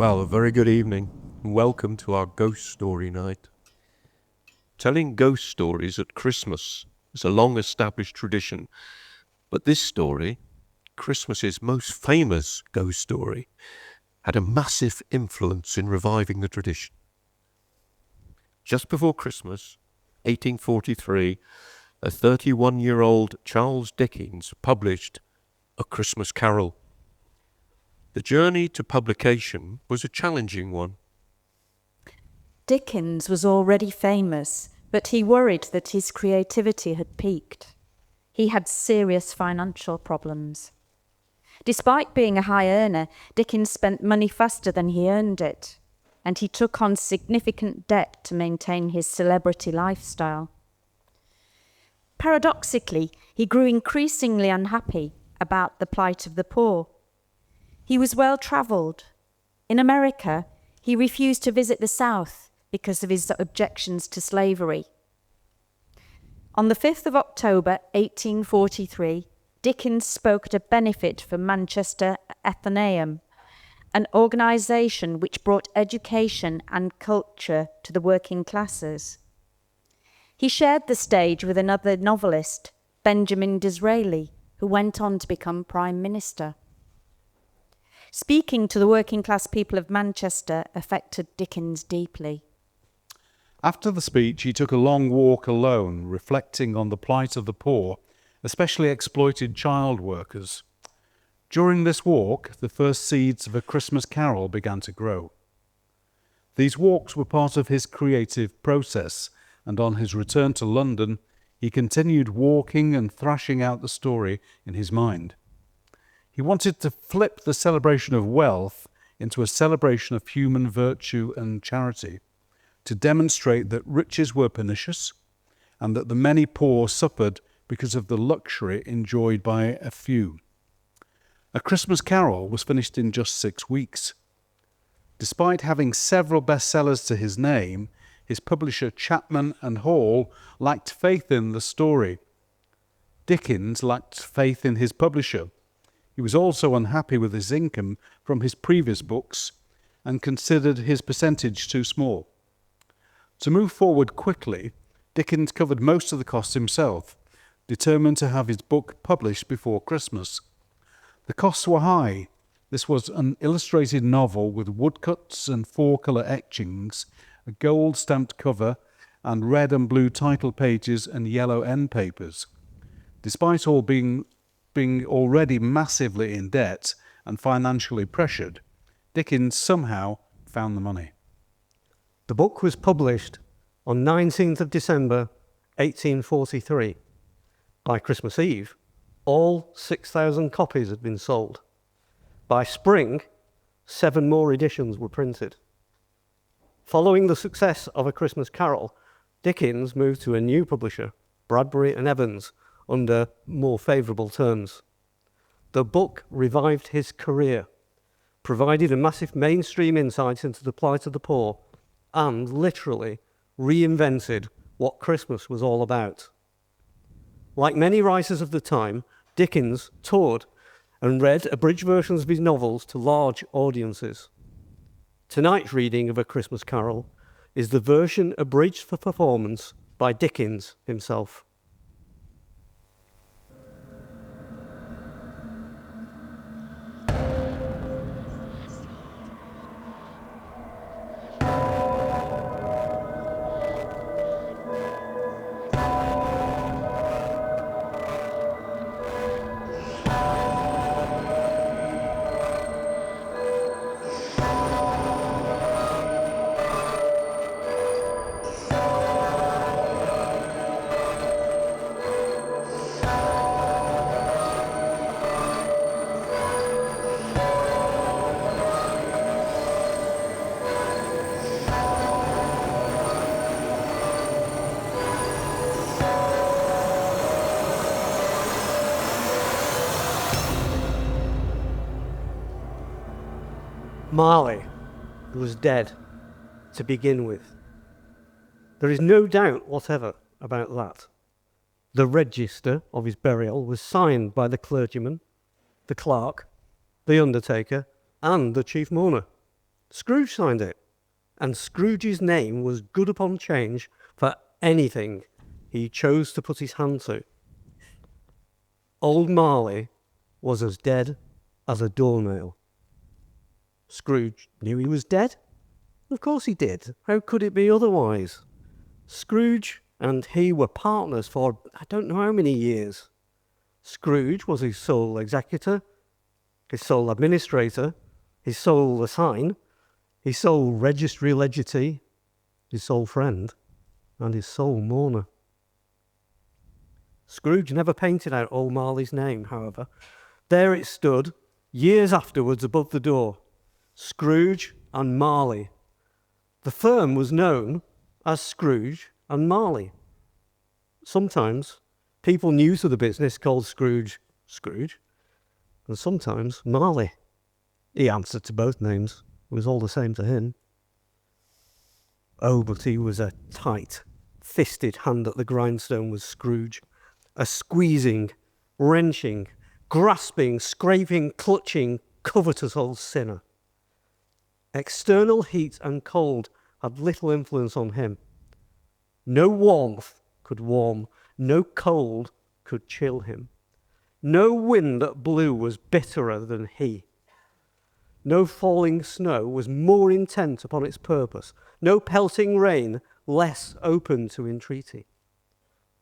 Well, a very good evening. Welcome to our ghost story night. Telling ghost stories at Christmas is a long-established tradition, but this story, Christmas's most famous ghost story, had a massive influence in reviving the tradition. Just before Christmas, 1843, a 31-year-old Charles Dickens published A Christmas Carol. The journey to publication was a challenging one. Dickens was already famous, but he worried that his creativity had peaked. He had serious financial problems. Despite being a high earner, Dickens spent money faster than he earned it, and he took on significant debt to maintain his celebrity lifestyle. Paradoxically, he grew increasingly unhappy about the plight of the poor. He was well-travelled. In America, he refused to visit the South because of his objections to slavery. On the 5th of October, 1843, Dickens spoke at a benefit for Manchester Athenaeum, an organisation which brought education and culture to the working classes. He shared the stage with another novelist, Benjamin Disraeli, who went on to become Prime Minister. Speaking to the working class people of Manchester affected Dickens deeply. After the speech, he took a long walk alone, reflecting on the plight of the poor, especially exploited child workers. During this walk, the first seeds of A Christmas Carol began to grow. These walks were part of his creative process, and on his return to London, he continued walking and thrashing out the story in his mind. He wanted to flip the celebration of wealth into a celebration of human virtue and charity, to demonstrate that riches were pernicious and that the many poor suffered because of the luxury enjoyed by a few. A Christmas Carol was finished in just 6 weeks. Despite having several bestsellers to his name, his publisher Chapman and Hall lacked faith in the story. Dickens lacked faith in his publisher. He was also unhappy with his income from his previous books and considered his percentage too small. To move forward quickly, Dickens covered most of the costs himself, determined to have his book published before Christmas. The costs were high. This was an illustrated novel with woodcuts and 4-colour etchings, a gold-stamped cover, and red and blue title pages and yellow end papers. Despite all being already massively in debt and financially pressured, Dickens somehow found the money. The book was published on 19th of December 1843. By Christmas Eve, all 6,000 copies had been sold. By spring, 7 more editions were printed. Following the success of A Christmas Carol, Dickens moved to a new publisher, Bradbury and Evans, under more favourable terms. The book revived his career, provided a massive mainstream insight into the plight of the poor, and literally reinvented what Christmas was all about. Like many writers of the time, Dickens toured and read abridged versions of his novels to large audiences. Tonight's reading of A Christmas Carol is the version abridged for performance by Dickens himself. Marley was dead to begin with. There is no doubt whatever about that. The register of his burial was signed by the clergyman, the clerk, the undertaker, and the chief mourner. Scrooge signed it, and Scrooge's name was good upon change for anything he chose to put his hand to. Old Marley was as dead as a doornail. Scrooge knew he was dead. Of course he did. How could it be otherwise? Scrooge and he were partners for I don't know how many years. Scrooge was his sole executor, his sole administrator, his sole assign, his sole registry legatee, his sole friend, and his sole mourner. Scrooge never painted out old Marley's name, however. There it stood, years afterwards, above the door. Scrooge and Marley. The firm was known as Scrooge and Marley. Sometimes people new to the business called Scrooge, and sometimes Marley. He answered to both names. It was all the same to him. Oh, but he was a tight, fisted hand at the grindstone, was Scrooge. A squeezing, wrenching, grasping, scraping, clutching, covetous old sinner. External heat and cold had little influence on him. No warmth could warm, no cold could chill him. No wind that blew was bitterer than he. No falling snow was more intent upon its purpose, no pelting rain less open to entreaty.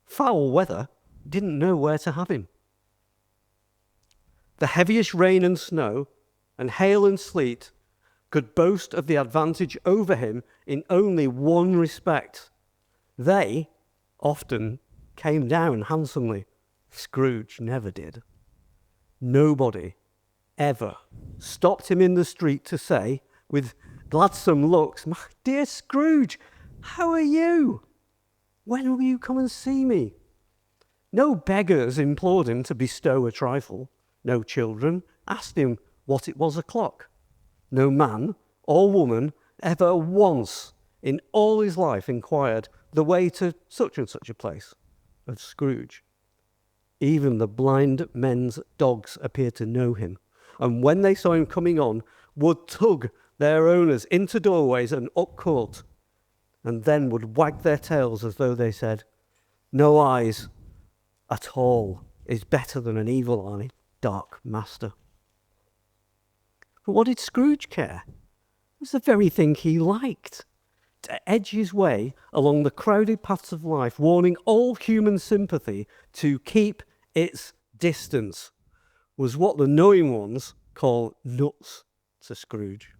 Foul weather didn't know where to have him. The heaviest rain and snow, and hail and sleet, could boast of the advantage over him in only one respect. They often came down handsomely. Scrooge never did. Nobody ever stopped him in the street to say, with gladsome looks, "My dear Scrooge, how are you? When will you come and see me?" No beggars implored him to bestow a trifle. No children asked him what it was o'clock. No man or woman ever once in all his life inquired the way to such and such a place of Scrooge. Even the blind men's dogs appeared to know him, and when they saw him coming on, would tug their owners into doorways and up court, and then would wag their tails as though they said, "No eyes at all is better than an evil-eyed dark master." But what did Scrooge care? It was the very thing he liked. To edge his way along the crowded paths of life, warning all human sympathy to keep its distance, was what the knowing ones call nuts to Scrooge.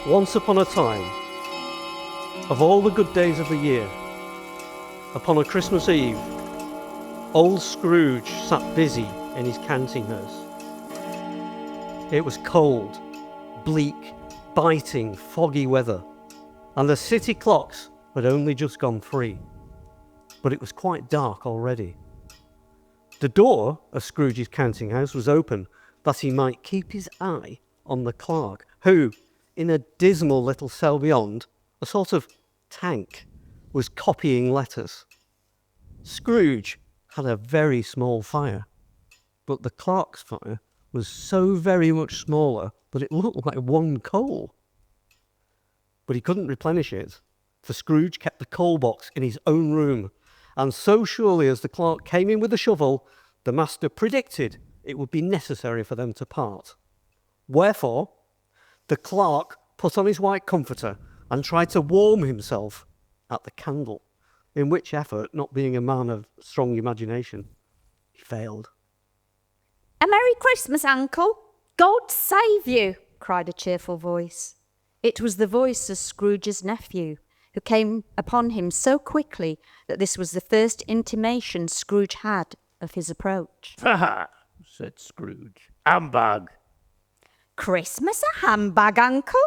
Once upon a time, of all the good days of the year, upon a Christmas Eve, old Scrooge sat busy in his counting house. It was cold, bleak, biting, foggy weather, and the city clocks had only just gone 3. But it was quite dark already. The door of Scrooge's counting house was open that he might keep his eye on the clerk, who, in a dismal little cell beyond, a sort of tank, was copying letters. Scrooge had a very small fire, but the clerk's fire was so very much smaller that it looked like one coal. But he couldn't replenish it, for Scrooge kept the coal box in his own room, and so surely as the clerk came in with the shovel, the master predicted it would be necessary for them to part. Wherefore, the clerk put on his white comforter and tried to warm himself at the candle, in which effort, not being a man of strong imagination, he failed. "A Merry Christmas, Uncle! God save you!" cried a cheerful voice. It was the voice of Scrooge's nephew, who came upon him so quickly that this was the first intimation Scrooge had of his approach. "Ha!" said Scrooge. "Humbug!" "Christmas a humbug, Uncle?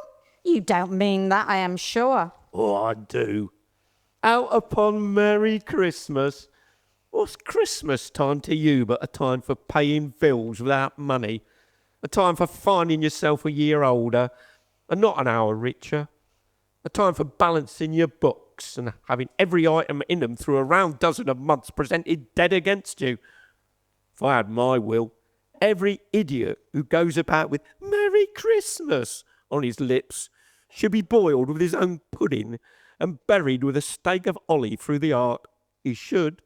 You don't mean that, I am sure." "Oh, I do. Out upon Merry Christmas. What's Christmas time to you but a time for paying bills without money? A time for finding yourself a year older and not an hour richer? A time for balancing your books and having every item in them through a round dozen of months presented dead against you. If I had my will, every idiot who goes about with Merry Christmas on his lips should be boiled with his own pudding and buried with a stake of holly through the heart. He should.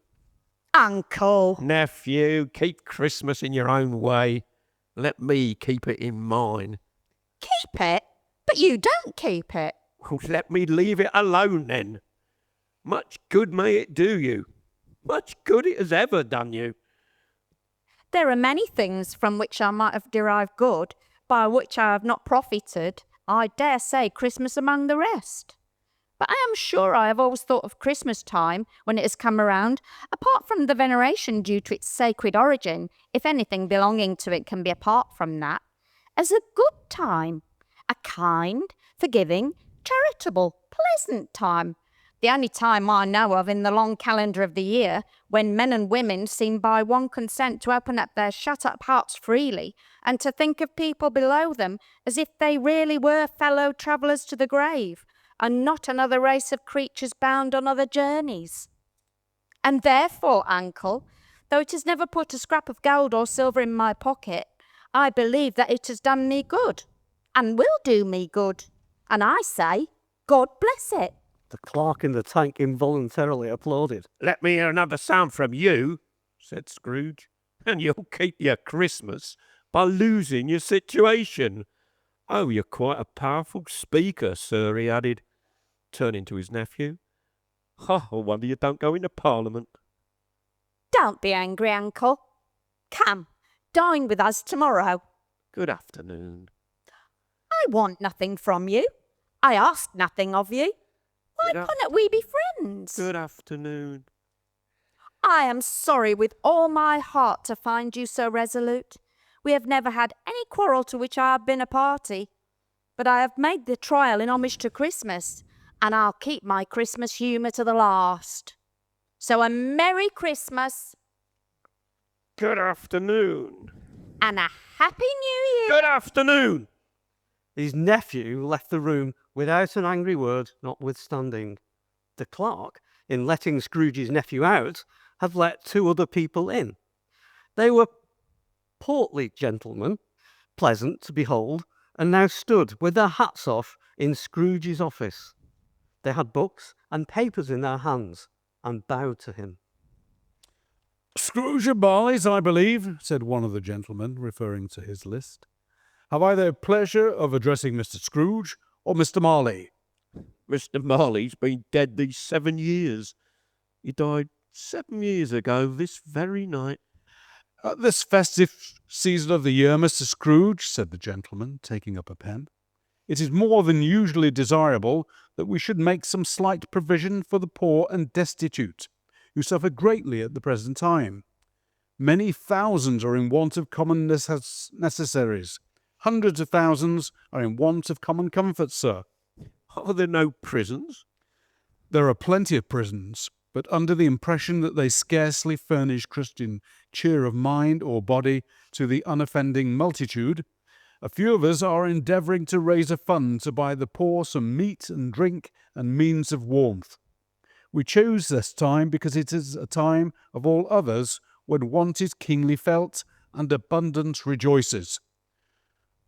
Uncle. Nephew, keep Christmas in your own way. Let me keep it in mine. Keep it? But you don't keep it. Well, let me leave it alone then. Much good may it do you. Much good it has ever done you. There are many things from which I might have derived good, by which I have not profited. I dare say Christmas among the rest. But I am sure I have always thought of Christmas time, when it has come around, apart from the veneration due to its sacred origin, if anything belonging to it can be apart from that, as a good time, a kind, forgiving, charitable, pleasant time. The only time I know of in the long calendar of the year when men and women seem by one consent to open up their shut-up hearts freely and to think of people below them as if they really were fellow travellers to the grave and not another race of creatures bound on other journeys. And therefore, uncle, though it has never put a scrap of gold or silver in my pocket, I believe that it has done me good and will do me good. And I say, God bless it. The clerk in the tank involuntarily applauded. Let me hear another sound from you, said Scrooge, and you'll keep your Christmas by losing your situation. Oh, you're quite a powerful speaker, sir, he added, turning to his nephew. I wonder you don't go into Parliament. Don't be angry, uncle. Come, dine with us tomorrow. Good afternoon. I want nothing from you. I ask nothing of you. Why Good cannot we be friends? Good afternoon. I am sorry with all my heart to find you so resolute. We have never had any quarrel to which I have been a party, but I have made the trial in homage to Christmas, and I'll keep my Christmas humour to the last. So a Merry Christmas Good afternoon. and a Happy New Year. Good afternoon. His nephew left the room without an angry word notwithstanding. The clerk, in letting Scrooge's nephew out, had let two other people in. They were portly gentlemen, pleasant to behold, and now stood with their hats off in Scrooge's office. They had books and papers in their hands and bowed to him. Scrooge and Barleys, I believe, said one of the gentlemen, referring to his list. Have I the pleasure of addressing Mr. Scrooge or Mr. Marley? Mr. Marley's been dead these 7 years. He died 7 years ago this very night. At this festive season of the year, Mr. Scrooge, said the gentleman, taking up a pen, it is more than usually desirable that we should make some slight provision for the poor and destitute, who suffer greatly at the present time. Many thousands are in want of common necessaries. Hundreds of thousands are in want of common comforts, sir. Are there no prisons? There are plenty of prisons, but under the impression that they scarcely furnish Christian cheer of mind or body to the unoffending multitude, a few of us are endeavouring to raise a fund to buy the poor some meat and drink and means of warmth. We choose this time because it is a time of all others when want is keenly felt and abundance rejoices.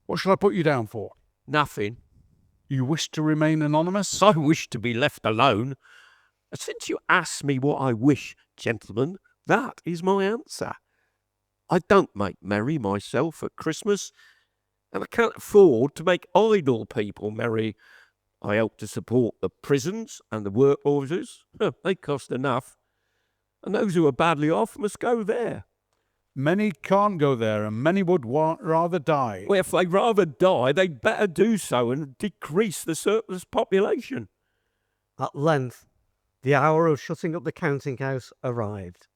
What shall I put you down for? Nothing. You wish to remain anonymous? I wish to be left alone. Since you ask me what I wish, gentlemen, that is my answer. I don't make merry myself at Christmas, and I can't afford to make idle people merry. I help to support the prisons and the workhorses. They cost enough. And those who are badly off must go there. Many can't go there, and many would rather die. Well, if they'd rather die, they'd better do so and decrease the surplus population. At length, the hour of shutting up the counting-house arrived.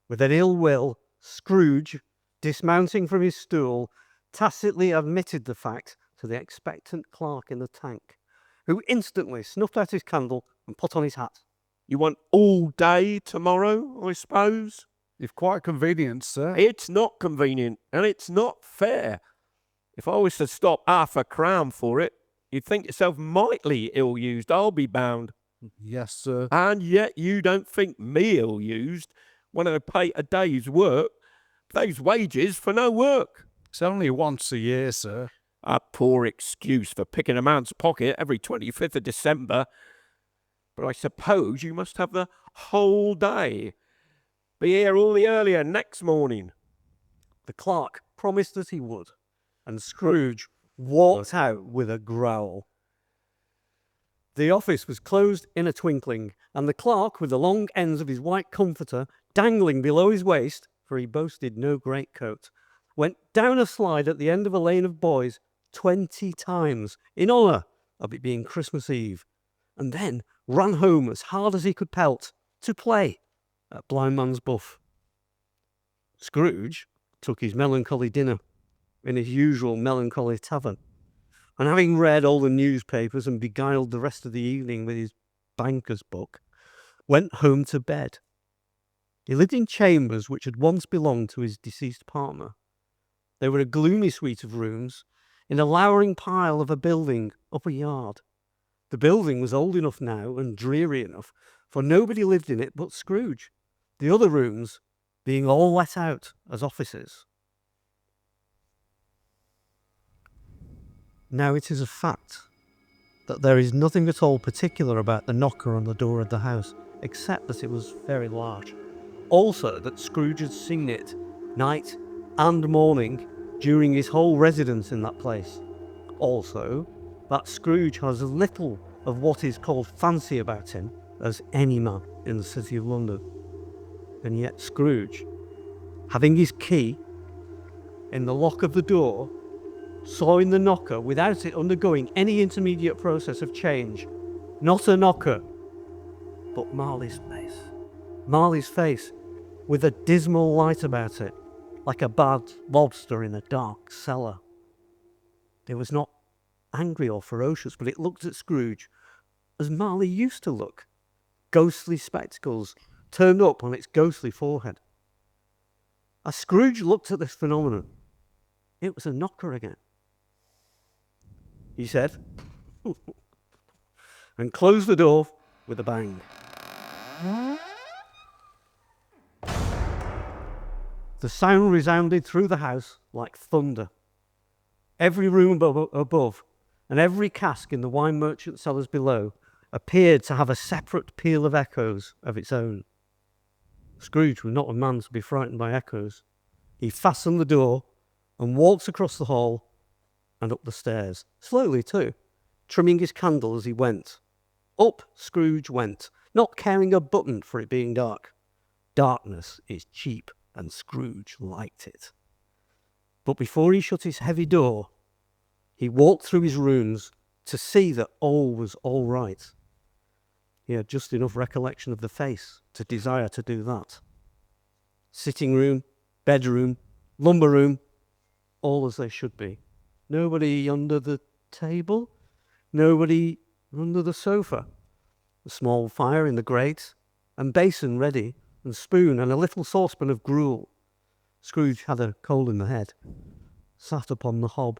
With an ill will, Scrooge, dismounting from his stool, tacitly admitted the fact to the expectant clerk in the tank, who instantly snuffed out his candle and put on his hat. You want all day tomorrow, I suppose? If quite convenient, sir. It's not convenient, and it's not fair. If I was to stop half a crown for it, You think yourself mightily ill-used, I'll be bound. Yes, sir. And yet you don't think me ill-used when I pay a day's work, those wages for no work. It's only once a year, sir. A poor excuse for picking a man's pocket every 25th of December. But I suppose you must have the whole day. Be here all the earlier next morning. The clerk promised that he would, and Scrooge walked out with a growl. The office was closed in a twinkling, and the clerk, with the long ends of his white comforter dangling below his waist, for he boasted no greatcoat, went down a slide at the end of a lane of boys 20 times in honour of it being Christmas Eve, and then ran home as hard as he could pelt to play at Blind Man's Buff. Scrooge took his melancholy dinner in his usual melancholy tavern, and having read all the newspapers and beguiled the rest of the evening with his banker's book, went home to bed. He lived in chambers which had once belonged to his deceased partner. They were a gloomy suite of rooms in a lowering pile of a building up a yard. The building was old enough now and dreary enough, for nobody lived in it but Scrooge, the other rooms being all let out as offices. Now it is a fact that there is nothing at all particular about the knocker on the door of the house, except that it was very large. Also that Scrooge had seen it night and morning during his whole residence in that place. Also that Scrooge has as little of what is called fancy about him as any man in the city of London. And yet Scrooge, having his key in the lock of the door, saw in the knocker, without it undergoing any intermediate process of change, not a knocker, but Marley's face. Marley's face, with a dismal light about it, like a bad lobster in a dark cellar. It was not angry or ferocious, but it looked at Scrooge as Marley used to look, ghostly spectacles turned up on its ghostly forehead. As Scrooge looked at this phenomenon, it was a knocker again. He said, and closed the door with a bang. The sound resounded through the house like thunder. Every room above and every cask in the wine merchant cellars below appeared to have a separate peal of echoes of its own. Scrooge was not a man to be frightened by echoes. He fastened the door and walked across the hall and up the stairs, slowly too, trimming his candle as he went. Up Scrooge went, not caring a button for it being dark. Darkness is cheap, and Scrooge liked it. But before he shut his heavy door, he walked through his rooms to see that all was all right. He had just enough recollection of the face to desire to do that. Sitting room, bedroom, lumber room, all as they should be. Nobody under the table, nobody under the sofa. A small fire in the grate, and basin ready, and spoon, and a little saucepan of gruel. Scrooge had a cold in the head, sat upon the hob.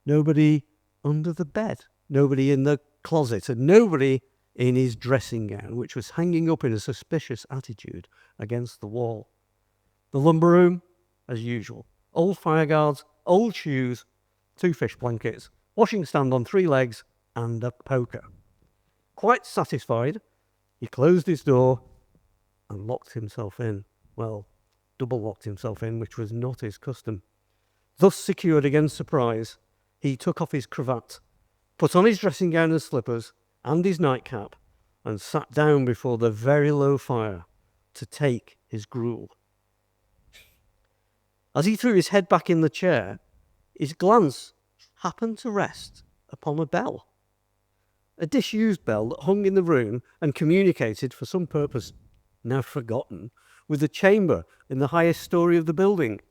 Nobody under the bed, nobody in the closet, and nobody in his dressing gown, which was hanging up in a suspicious attitude against the wall. The lumber room, as usual. Old fire guards, old shoes, 2 fish blankets, washing stand on 3 legs, and a poker. Quite satisfied, he closed his door and locked himself in. Well, double locked himself in, which was not his custom. Thus secured against surprise, he took off his cravat, put on his dressing gown and slippers, and his nightcap, and sat down before the very low fire to take his gruel. As he threw his head back in the chair, his glance happened to rest upon a bell. A disused bell that hung in the room and communicated, for some purpose now forgotten, with the chamber in the highest story of the building.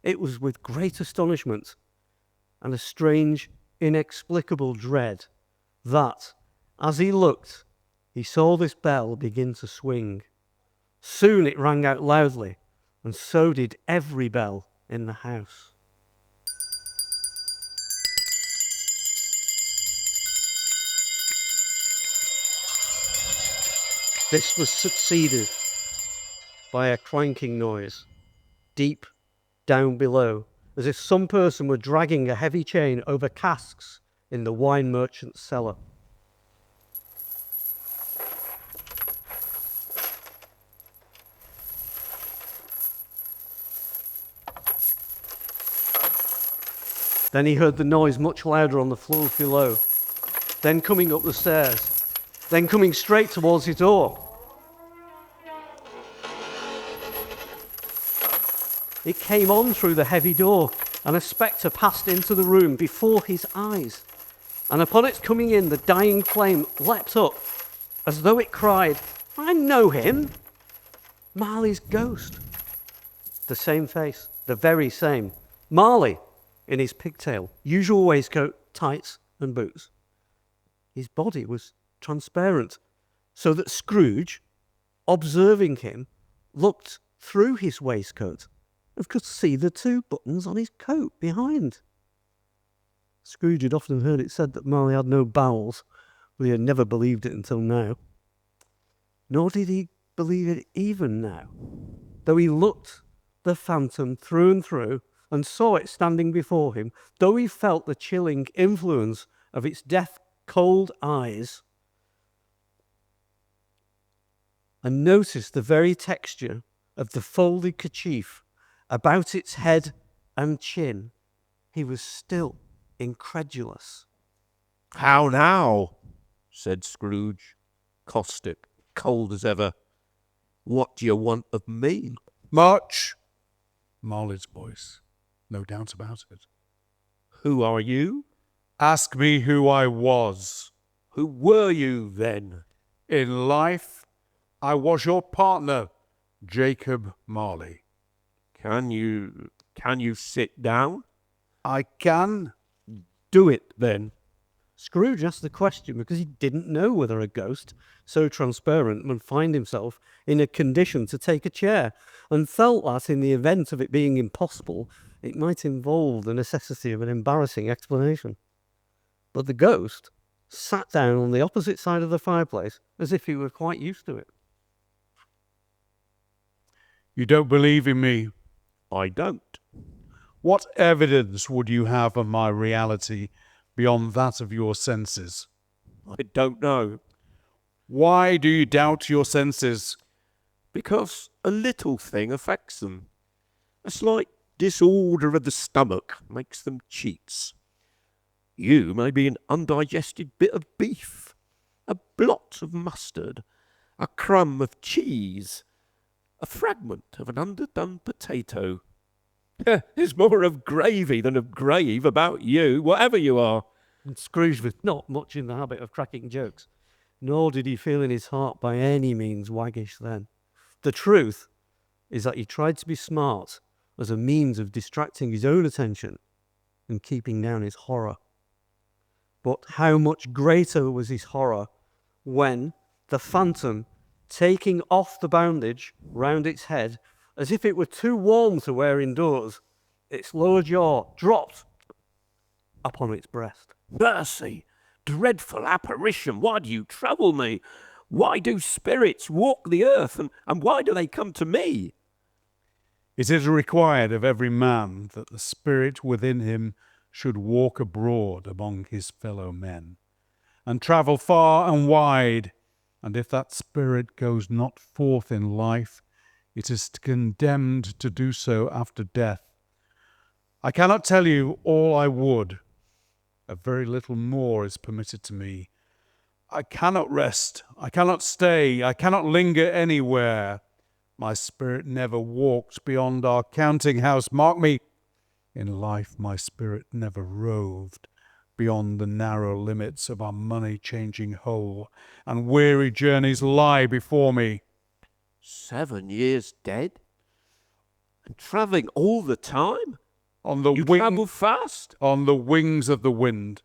It was with great astonishment and a strange, inexplicable dread that, as he looked, he saw this bell begin to swing. Soon it rang out loudly, and so did every bell in the house. This was succeeded by a clanking noise, deep down below, as if some person were dragging a heavy chain over casks in the wine merchant's cellar. Then he heard the noise much louder on the floors below, then coming up the stairs, then coming straight towards his door. It came on through the heavy door, and a spectre passed into the room before his eyes. And upon its coming in, the dying flame leapt up, as though it cried, "I know him! Marley's ghost." The same face, the very same. Marley, in his pigtail, usual waistcoat, tights and boots. His body was transparent, so that Scrooge, observing him, looked through his waistcoat and could see the 2 buttons on his coat behind. Scrooge had often heard it said that Marley had no bowels, but he had never believed it until now. Nor did he believe it even now, though he looked the phantom through and through and saw it standing before him, though he felt the chilling influence of its death-cold eyes, and noticed the very texture of the folded kerchief about its head and chin, he was still incredulous. "How now?" said Scrooge, caustic, cold as ever. "What do you want of me?" Much. Marley's voice. No doubt about it. "Who are you? Ask me who I was. Who were you then?" In life, I was your partner, Jacob Marley. Can you sit down?" I can. "Do it then." Scrooge asked the question because he didn't know whether a ghost so transparent would find himself in a condition to take a chair, and felt that in the event of it being impossible, it might involve the necessity of an embarrassing explanation. But the ghost sat down on the opposite side of the fireplace as if he were quite used to it. You don't believe in me. "I don't." What evidence would you have of my reality beyond that of your senses? "I don't know." Why do you doubt your senses? "Because a little thing affects them. A slight disorder of the stomach makes them cheats. You may be an undigested bit of beef, a blot of mustard, a crumb of cheese, a fragment of an underdone potato. There's more of gravy than of grave about you, whatever you are." And Scrooge was not much in the habit of cracking jokes, nor did he feel in his heart by any means waggish then. The truth is that he tried to be smart as a means of distracting his own attention and keeping down his horror. But how much greater was his horror when the phantom, taking off the bandage round its head, as if it were too warm to wear indoors, its lower jaw dropped upon its breast. "Mercy! Dreadful apparition! Why do you trouble me? Why do spirits walk the earth, and why do they come to me?" It is required of every man that the spirit within him should walk abroad among his fellow men, and travel far and wide, and if that spirit goes not forth in life, it is condemned to do so after death. I cannot tell you all I would. A very little more is permitted to me. I cannot rest, I cannot stay, I cannot linger anywhere. My spirit never walked beyond our counting house. Mark me, in life my spirit never roved beyond the narrow limits of our money-changing hole, and weary journeys lie before me. 7 years dead? And travelling all the time? On the You travel fast? on the wings of the wind.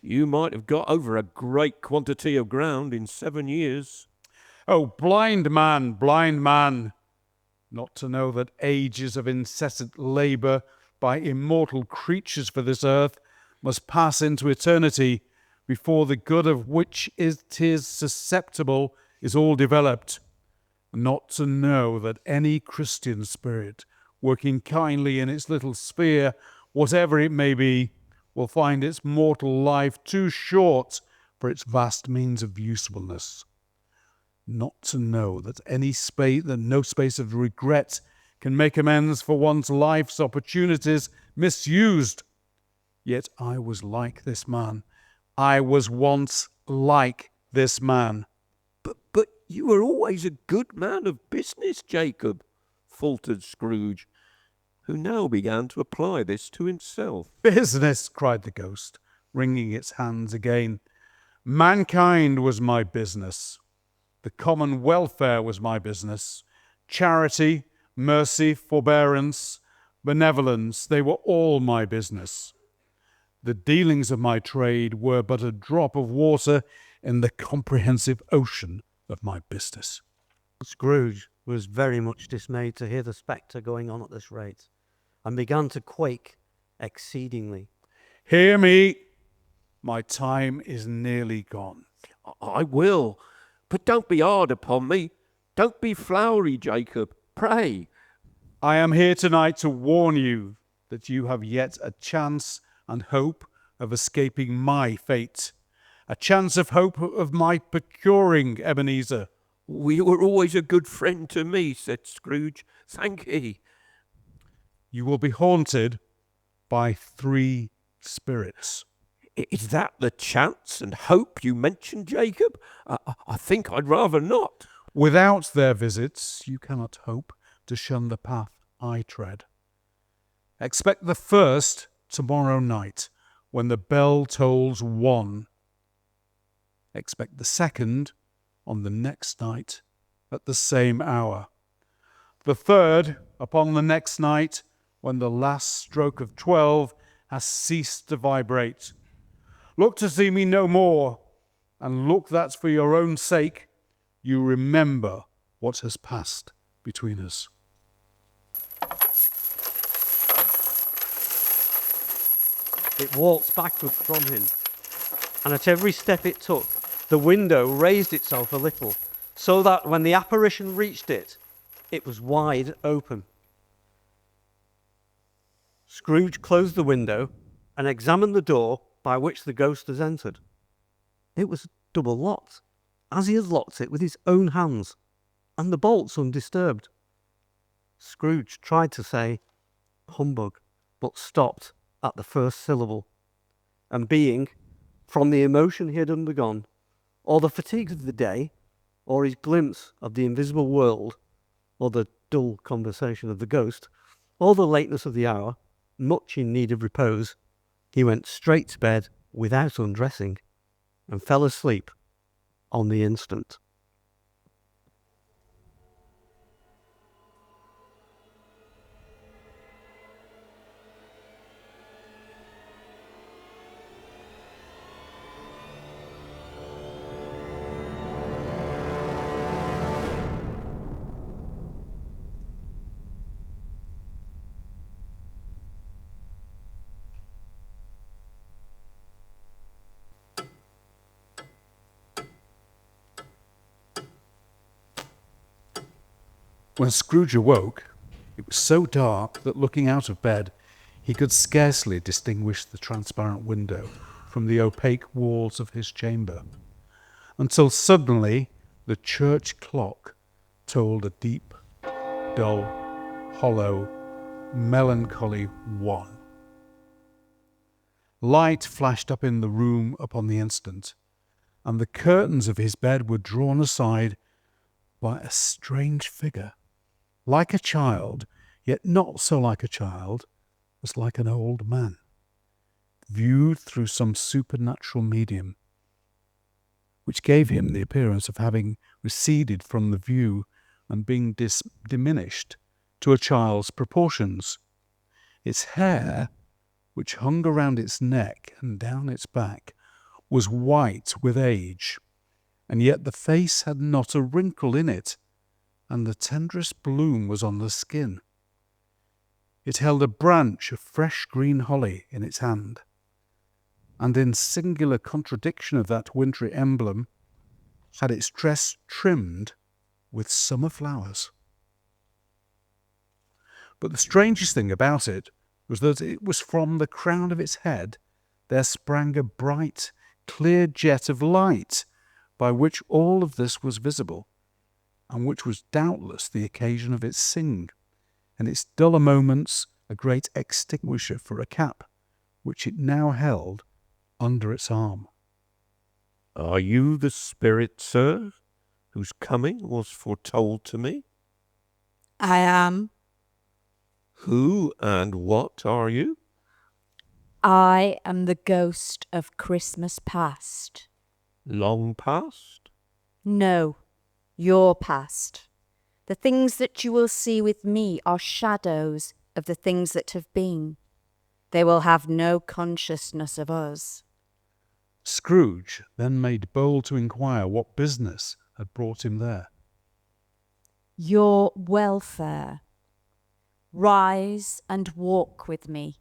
You might have got over a great quantity of ground in 7 years. Oh, blind man, not to know that ages of incessant labour by immortal creatures for this earth must pass into eternity before the good of which it is susceptible is all developed, not to know that any Christian spirit working kindly in its little sphere, whatever it may be, will find its mortal life too short for its vast means of usefulness. Not to know that no space of regret can make amends for one's life's opportunities misused. Yet I was like this man. I was once like this man. But you were always a good man of business, Jacob, faltered Scrooge, who now began to apply this to himself. Business, cried the ghost, wringing its hands again. Mankind was my business. The common welfare was my business. Charity, mercy, forbearance, benevolence, they were all my business. The dealings of my trade were but a drop of water in the comprehensive ocean of my business. Scrooge was very much dismayed to hear the spectre going on at this rate, and began to quake exceedingly. Hear me, my time is nearly gone. I will, but don't be hard upon me. Don't be flowery, Jacob, pray. I am here tonight to warn you that you have yet a chance and hope of escaping my fate. A chance of hope of my procuring Ebenezer. You were always a good friend to me, said Scrooge. Thank ye. You will be haunted by 3 spirits. Is that the chance and hope you mentioned, Jacob? I think I'd rather not. Without their visits, you cannot hope to shun the path I tread. Expect the first tomorrow night, when the bell tolls 1. Expect the second on the next night at the same hour. The third upon the next night, when the last stroke of 12 has ceased to vibrate. Look to see me no more, and look that for your own sake you remember what has passed between us. It walked backwards from him, and at every step it took, the window raised itself a little, so that when the apparition reached it, it was wide open. Scrooge closed the window and examined the door by which the ghost had entered. It was double locked, as he had locked it with his own hands, and the bolts undisturbed. Scrooge tried to say humbug, but stopped at the first syllable, and being, from the emotion he had undergone, or the fatigues of the day, or his glimpse of the invisible world, or the dull conversation of the ghost, or the lateness of the hour, much in need of repose, he went straight to bed without undressing, and fell asleep on the instant. When Scrooge awoke, it was so dark that looking out of bed, he could scarcely distinguish the transparent window from the opaque walls of his chamber, until suddenly the church clock tolled a deep, dull, hollow, melancholy 1. Light flashed up in the room upon the instant, and the curtains of his bed were drawn aside by a strange figure, like a child, yet not so like a child as like an old man, viewed through some supernatural medium, which gave him the appearance of having receded from the view and being diminished to a child's proportions. Its hair, which hung around its neck and down its back, was white with age, and yet the face had not a wrinkle in it, and the tenderest bloom was on the skin. It held a branch of fresh green holly in its hand, and in singular contradiction of that wintry emblem, had its dress trimmed with summer flowers. But the strangest thing about it was that it was from the crown of its head there sprang a bright, clear jet of light by which all of this was visible, and which was doubtless the occasion of its sing, and its duller moments a great extinguisher for a cap, which it now held under its arm. Are you the spirit, sir, whose coming was foretold to me? I am. Who and what are you? I am the ghost of Christmas past. Long past? No, your past. The things that you will see with me are shadows of the things that have been. They will have no consciousness of us. Scrooge then made bold to inquire what business had brought him there. Your welfare. Rise and walk with me.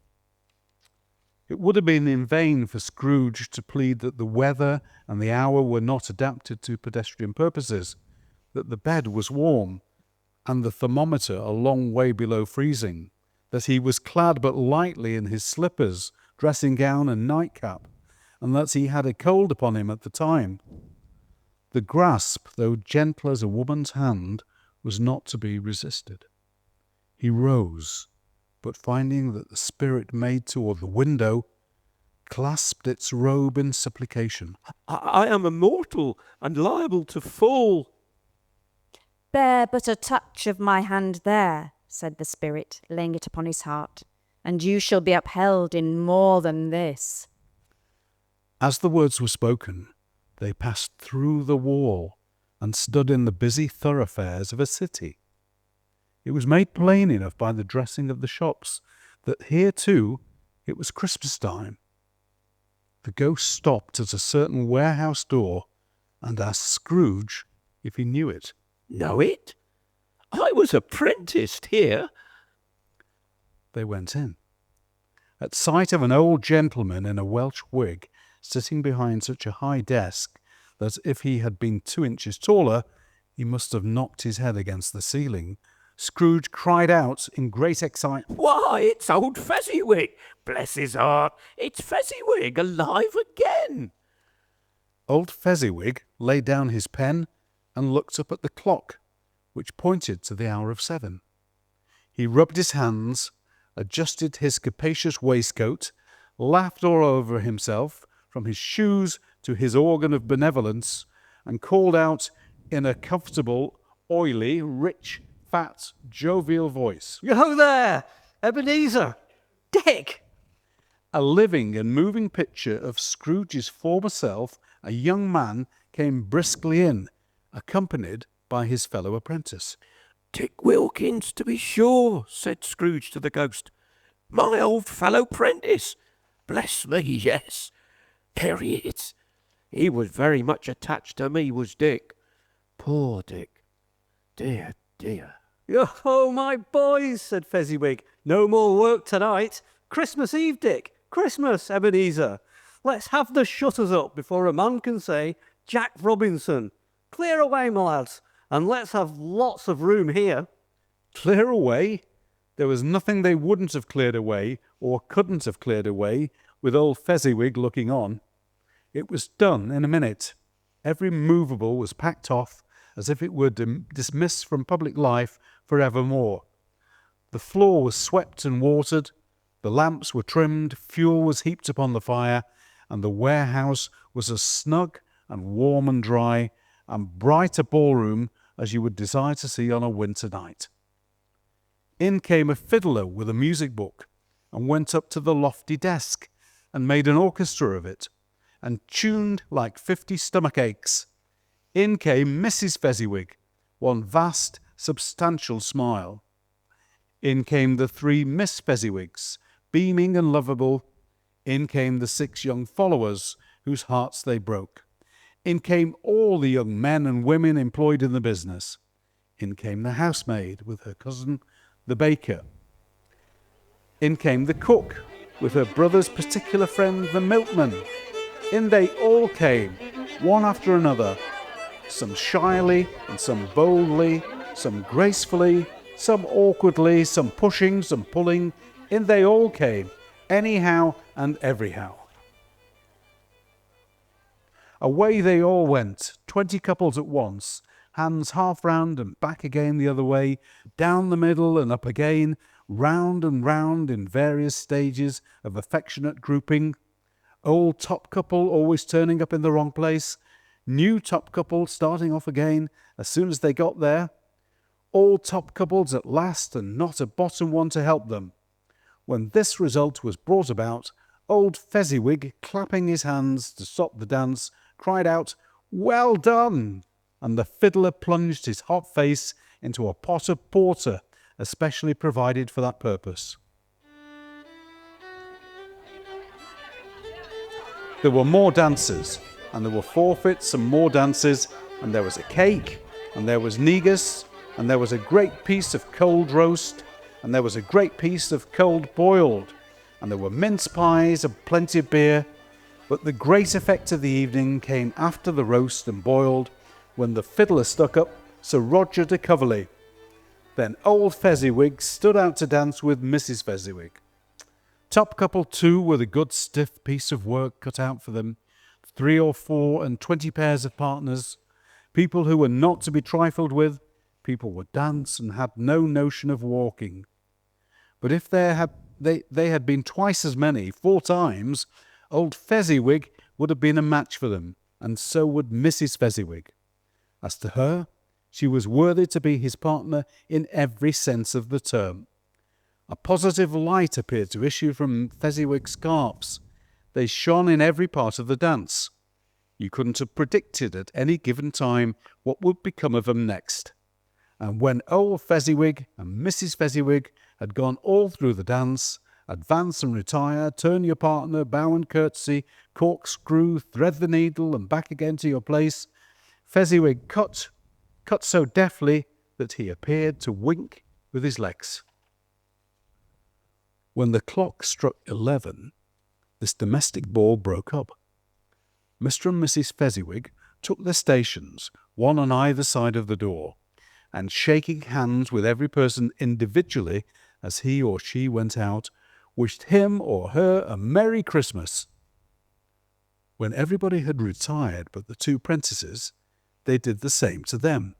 It would have been in vain for Scrooge to plead that the weather and the hour were not adapted to pedestrian purposes, that the bed was warm, and the thermometer a long way below freezing, that he was clad but lightly in his slippers, dressing gown and nightcap, and that he had a cold upon him at the time. The grasp, though gentle as a woman's hand, was not to be resisted. He rose, but finding that the spirit made toward the window, clasped its robe in supplication. I am a mortal and liable to fall. Bear but a touch of my hand there, said the spirit, laying it upon his heart, and you shall be upheld in more than this. As the words were spoken, they passed through the wall and stood in the busy thoroughfares of a city. It was made plain enough by the dressing of the shops that here too it was Christmas time. The ghost stopped at a certain warehouse door and asked Scrooge if he knew it. Know it? I was apprenticed here. They went in. At sight of an old gentleman in a Welsh wig sitting behind such a high desk that if he had been 2 inches taller, he must have knocked his head against the ceiling, Scrooge cried out in great excitement, Why, it's old Fezziwig! Bless his heart, it's Fezziwig alive again! Old Fezziwig laid down his pen and looked up at the clock, which pointed to the hour of 7. He rubbed his hands, adjusted his capacious waistcoat, laughed all over himself, from his shoes to his organ of benevolence, and called out in a comfortable, oily, rich, fat, jovial voice, Yo there, Ebenezer! Dick! A living and moving picture of Scrooge's former self, a young man, came briskly in, accompanied by his fellow apprentice. Dick Wilkins, to be sure, said Scrooge to the ghost. My old fellow prentice. Bless me, yes. There he is. He was very much attached to me, was Dick. Poor Dick. Dear, dear. Oh, my boys, said Fezziwig. No more work tonight. Christmas Eve, Dick. Christmas, Ebenezer. Let's have the shutters up before a man can say, Jack Robinson. Clear away, my lads, and let's have lots of room here. Clear away? There was nothing they wouldn't have cleared away, or couldn't have cleared away, with old Fezziwig looking on. It was done in a minute. Every movable was packed off, as if it were dismissed from public life for evermore. The floor was swept and watered, the lamps were trimmed, fuel was heaped upon the fire, and the warehouse was as snug and warm and dry and bright a ballroom as you would desire to see on a winter night. In came a fiddler with a music book, and went up to the lofty desk, and made an orchestra of it, and tuned like 50 stomach aches. In came Mrs. Fezziwig, one vast, substantial smile. In came the 3 Miss Fezziwigs, beaming and lovable. In came the 6 young followers, whose hearts they broke. In came all the young men and women employed in the business. In came the housemaid with her cousin, the baker. In came the cook with her brother's particular friend, the milkman. In they all came, one after another, some shyly and some boldly, some gracefully, some awkwardly, some pushing, some pulling. In they all came, anyhow and everyhow. Away they all went, 20 couples at once, hands half round and back again the other way, down the middle and up again, round and round in various stages of affectionate grouping. Old top couple always turning up in the wrong place, new top couple starting off again as soon as they got there, all top couples at last and not a bottom one to help them. When this result was brought about, old Fezziwig, clapping his hands to stop the dance, cried out, "Well done!" and the fiddler plunged his hot face into a pot of porter, especially provided for that purpose. There were more dances, and there were forfeits and more dances, and there was a cake, and there was negus, and there was a great piece of cold roast, and there was a great piece of cold boiled, and there were mince pies and plenty of beer. But the great effect of the evening came after the roast and boiled, when the fiddler stuck up Sir Roger de Coverley. Then old Fezziwig stood out to dance with Mrs. Fezziwig. Top couple too with a good stiff piece of work cut out for them, 3 or 4 and 20 pairs of partners, people who were not to be trifled with, people would dance and had no notion of walking. But if they had been twice as many, 4 times, old Fezziwig would have been a match for them, and so would Mrs. Fezziwig. As to her, she was worthy to be his partner in every sense of the term. A positive light appeared to issue from Fezziwig's carps. They shone in every part of the dance. You couldn't have predicted at any given time what would become of them next. And when old Fezziwig and Mrs. Fezziwig had gone all through the dance, advance and retire, turn your partner, bow and curtsy, corkscrew, thread the needle, and back again to your place, Fezziwig cut so deftly that he appeared to wink with his legs. When the clock struck 11, this domestic ball broke up. Mr. and Mrs. Fezziwig took their stations, one on either side of the door, and shaking hands with every person individually as he or she went out, wished him or her a Merry Christmas. When everybody had retired but the 2 prentices, they did the same to them,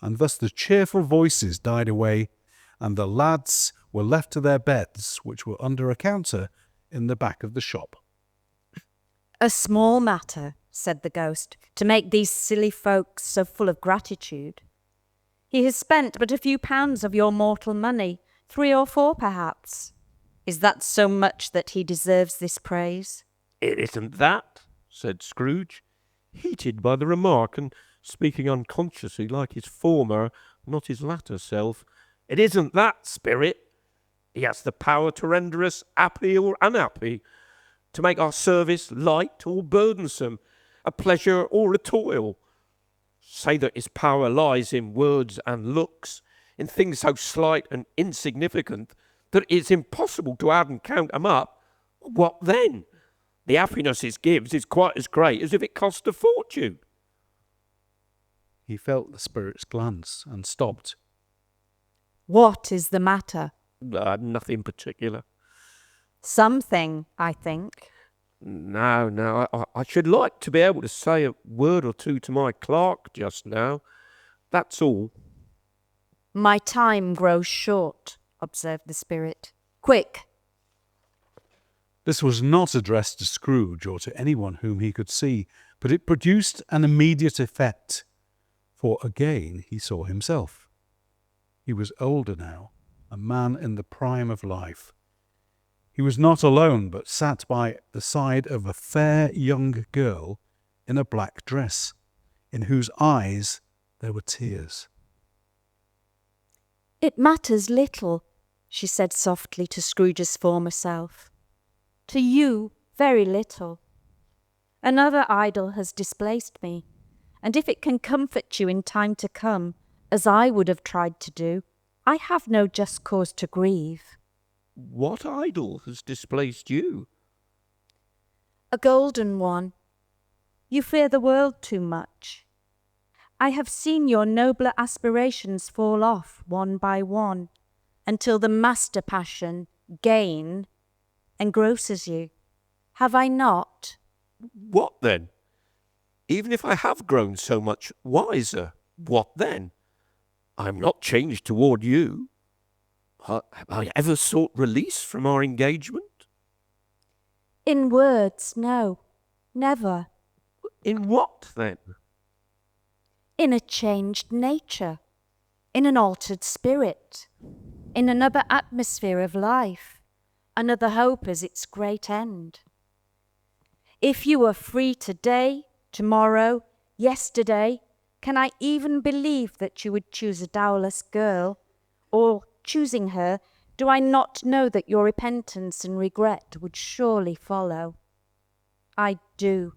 and thus the cheerful voices died away, and the lads were left to their beds, which were under a counter in the back of the shop. "A small matter," said the ghost, "to make these silly folks so full of gratitude. He has spent but a few pounds of your mortal money, 3 or 4 perhaps. Is that so much that he deserves this praise?" "It isn't that," said Scrooge, heated by the remark and speaking unconsciously like his former, not his latter self. "It isn't that, Spirit. He has the power to render us happy or unhappy, to make our service light or burdensome, a pleasure or a toil. Say that his power lies in words and looks, in things so slight and insignificant that it's impossible to add and count 'em up. What then? The happiness it gives is quite as great as if it cost a fortune." He felt the spirit's glance and stopped. "What is the matter?" Nothing particular." "Something, I think." No, I should like to be able to say a word or two to my clerk just now. That's all." "My time grows short," observed the spirit. "Quick." This was not addressed to Scrooge or to anyone whom he could see, but it produced an immediate effect, for again he saw himself. He was older now, a man in the prime of life. He was not alone, but sat by the side of a fair young girl in a black dress, in whose eyes there were tears. "It matters little," she said softly to Scrooge's former self. "To you, very little. Another idol has displaced me, and if it can comfort you in time to come, as I would have tried to do, I have no just cause to grieve." "What idol has displaced you?" "A golden one. You fear the world too much. I have seen your nobler aspirations fall off one by one, until the master passion, gain, engrosses you. Have I not? What then? Even if I have grown so much wiser, what then? I am not changed toward you. Have I ever sought release from our engagement? In words, no, never. In what then? In a changed nature, in an altered spirit, in another atmosphere of life, another hope as its great end. If you were free today, tomorrow, yesterday, can I even believe that you would choose a dowerless girl? Or, choosing her, do I not know that your repentance and regret would surely follow? I do,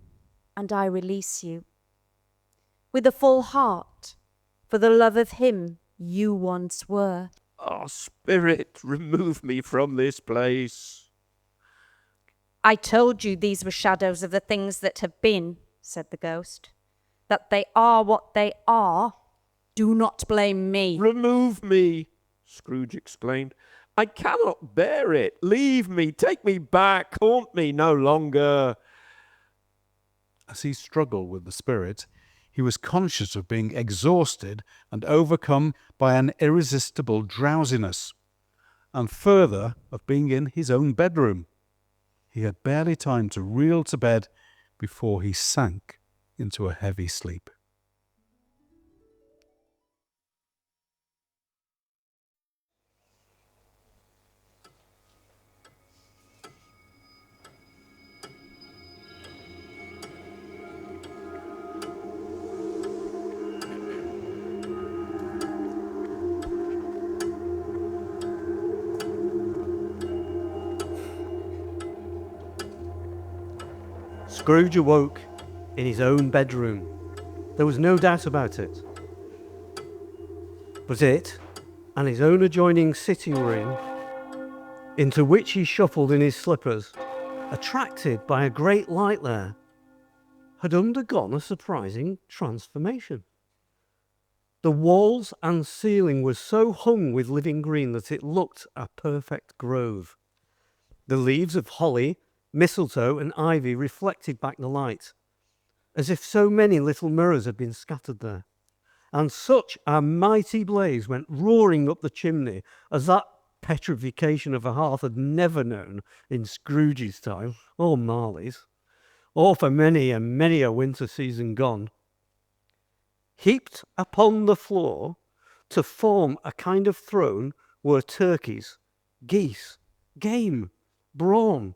and I release you. With a full heart, for the love of him you once were. Ah, Spirit, remove me from this place. I told you these were shadows of the things that have been, said the ghost. That they are what they are. Do not blame me. Remove me, Scrooge exclaimed. I cannot bear it. Leave me, take me back, haunt me no longer. As he struggled with the spirit, he was conscious of being exhausted and overcome by an irresistible drowsiness, and further of being in his own bedroom. He had barely time to reel to bed before he sank into a heavy sleep. Scrooge awoke in his own bedroom. There was no doubt about it. But it, and his own adjoining sitting room, into which he shuffled in his slippers, attracted by a great light there, had undergone a surprising transformation. The walls and ceiling were so hung with living green that it looked a perfect grove. The leaves of holly, mistletoe and ivy reflected back the light, as if so many little mirrors had been scattered there. And such a mighty blaze went roaring up the chimney as that petrification of a hearth had never known in Scrooge's time, or Marley's, or for many and many a winter season gone. Heaped upon the floor to form a kind of throne were turkeys, geese, game, brawn,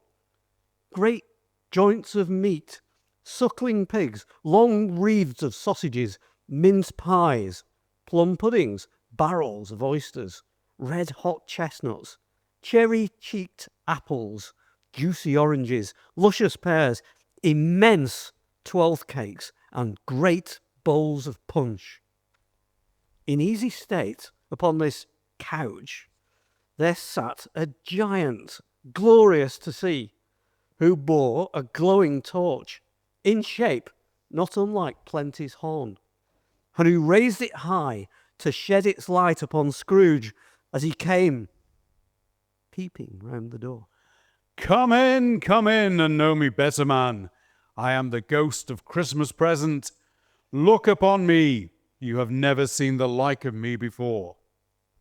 great joints of meat, suckling pigs, long wreaths of sausages, mince pies, plum puddings, barrels of oysters, red-hot chestnuts, cherry-cheeked apples, juicy oranges, luscious pears, immense 12th cakes, and great bowls of punch. In easy state upon this couch there sat a giant, glorious to see, who bore a glowing torch, in shape not unlike Plenty's horn, and who raised it high to shed its light upon Scrooge as he came peeping round the door. Come in, and know me better, man. I am the ghost of Christmas present. Look upon me. You have never seen the like of me before.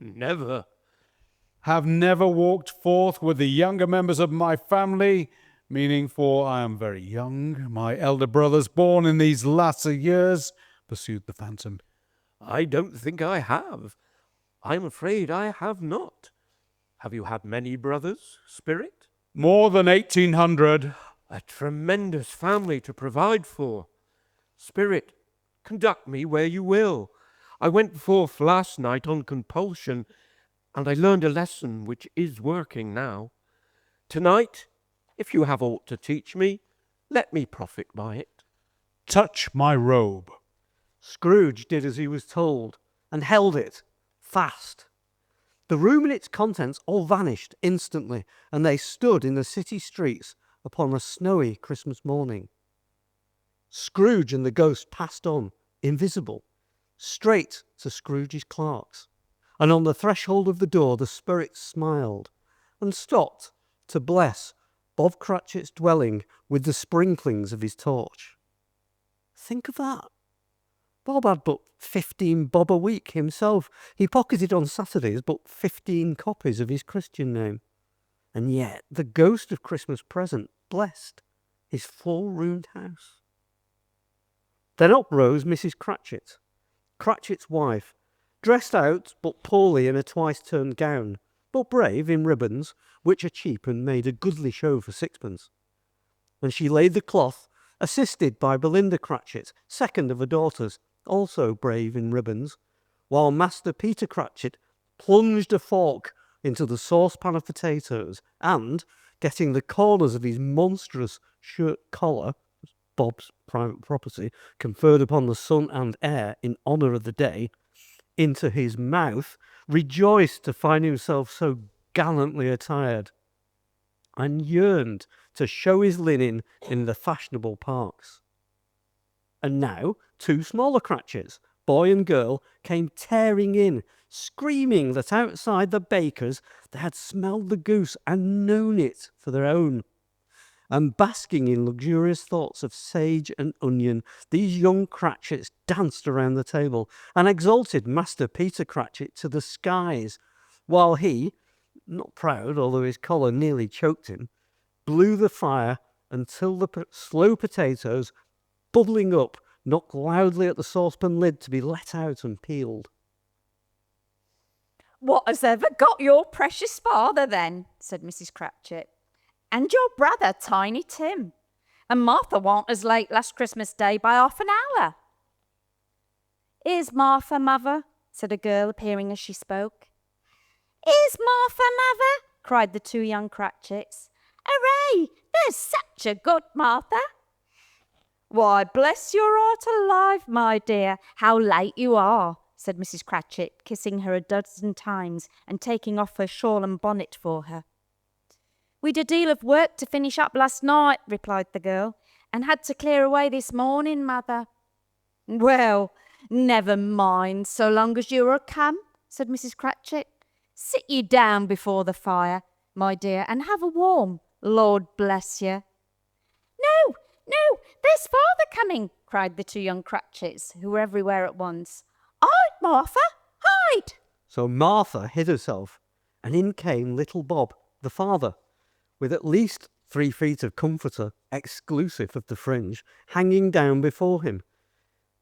Never. Have never walked forth with the younger members of my family, meaning, for I am very young, my elder brothers born in these latter years, pursued the phantom. I don't think I have. I'm afraid I have not. Have you had many brothers, Spirit? More than 1,800. A tremendous family to provide for. Spirit, conduct me where you will. I went forth last night on compulsion, and I learned a lesson which is working now. Tonight, if you have aught to teach me, let me profit by it. Touch my robe. Scrooge did as he was told, and held it fast. The room and its contents all vanished instantly, and they stood in the city streets upon a snowy Christmas morning. Scrooge and the ghost passed on, invisible, straight to Scrooge's clerk's, and on the threshold of the door the spirit smiled and stopped to bless Bob Cratchit's dwelling with the sprinklings of his torch. Think of that. Bob had but 15 bob a week himself. He pocketed on Saturdays but 15 copies of his Christian name. And yet the ghost of Christmas present blessed his 4-roomed house. Then up rose Mrs. Cratchit, Cratchit's wife, dressed out but poorly in a twice-turned gown, but brave in ribbons, which are cheap and made a goodly show for sixpence. And she laid the cloth, assisted by Belinda Cratchit, second of her daughters, also brave in ribbons, while Master Peter Cratchit plunged a fork into the saucepan of potatoes and, getting the corners of his monstrous shirt collar, Bob's private property, conferred upon the son and heir in honour of the day, into his mouth, rejoiced to find himself so gallantly attired, and yearned to show his linen in the fashionable parks. And now 2 smaller Cratchits, boy and girl, came tearing in, screaming that outside the baker's they had smelled the goose and known it for their own. And basking in luxurious thoughts of sage and onion, these young Cratchits danced around the table and exalted Master Peter Cratchit to the skies, while he, not proud, although his collar nearly choked him, blew the fire until the slow potatoes, bubbling up, knocked loudly at the saucepan lid to be let out and peeled. "What has ever got your precious father, then?" said Mrs. Cratchit. "And your brother, Tiny Tim. And Martha warn't as late last Christmas Day by half an hour." "Here's Martha, mother," said a girl, appearing as she spoke. "Here's Martha, mother," cried the 2 young Cratchits. "Hooray! There's such a good Martha." "Why, bless your heart alive, my dear, how late you are," said Mrs. Cratchit, kissing her a dozen times and taking off her shawl and bonnet for her. "We'd a deal of work to finish up last night," replied the girl, "and had to clear away this morning, mother." "Well, never mind, so long as you are come," said Mrs. Cratchit. "Sit ye down before the fire, my dear, and have a warm. Lord bless you." "No, no, there's father coming," cried the 2 young Cratchits, who were everywhere at once. "Hide, Martha, hide!" So Martha hid herself, and in came little Bob, the father, with at least 3 feet of comforter, exclusive of the fringe, hanging down before him,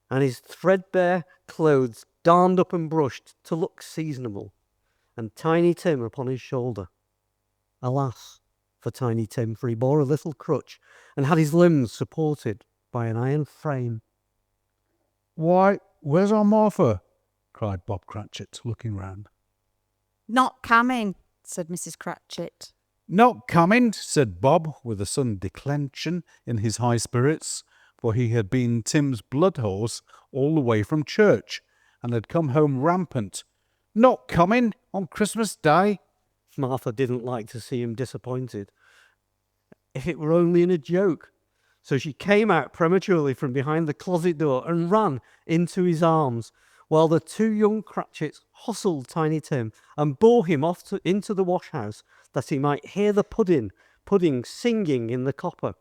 and his threadbare clothes darned up and brushed to look seasonable, and Tiny Tim upon his shoulder. Alas for Tiny Tim, for he bore a little crutch, and had his limbs supported by an iron frame. Why, where's our Martha? Cried Bob Cratchit, looking round. "Not coming," said Mrs. Cratchit. Not coming, said Bob, with a sudden declension in his high spirits, for he had been Tim's blood horse all the way from church, and had come home rampant. Not coming on Christmas Day? Martha didn't like to see him disappointed, if it were only in a joke. So she came out prematurely from behind the closet door and ran into his arms, while the 2 young Cratchits hustled Tiny Tim and bore him off into the wash-house, that he might hear the pudding singing in the copper.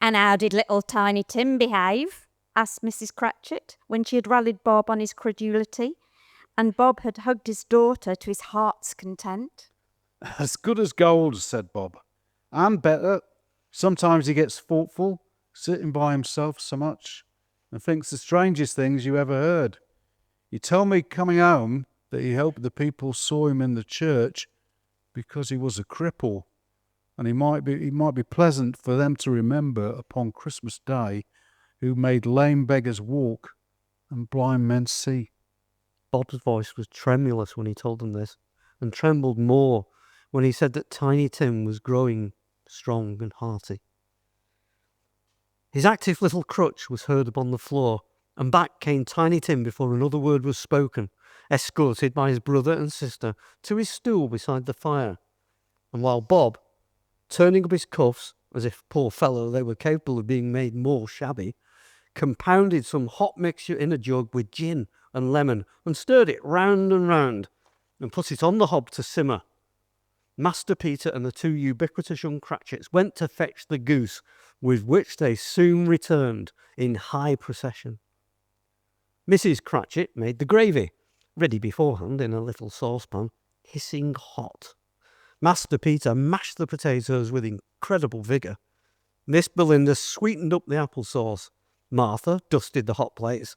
"And how did little Tiny Tim behave?" asked Mrs. Cratchit, when she had rallied Bob on his credulity, and Bob had hugged his daughter to his heart's content. As good as gold, said Bob. And better. Sometimes he gets thoughtful, sitting by himself so much, and thinks the strangest things you ever heard. He told me coming home that he hoped the people saw him in the church because he was a cripple, and he might be pleasant for them to remember upon Christmas Day, who made lame beggars walk and blind men see. Bob's voice was tremulous when he told them this, and trembled more when he said that Tiny Tim was growing strong and hearty. His active little crutch was heard upon the floor, and back came Tiny Tim before another word was spoken, escorted by his brother and sister to his stool beside the fire. And while Bob, turning up his cuffs, as if, poor fellow, they were capable of being made more shabby, compounded some hot mixture in a jug with gin and lemon, and stirred it round and round, and put it on the hob to simmer. Master Peter and the two ubiquitous young Cratchits went to fetch the goose, with which they soon returned in high procession. Mrs. Cratchit made the gravy, ready beforehand in a little saucepan, hissing hot. Master Peter mashed the potatoes with incredible vigour. Miss Belinda sweetened up the apple sauce. Martha dusted the hot plates.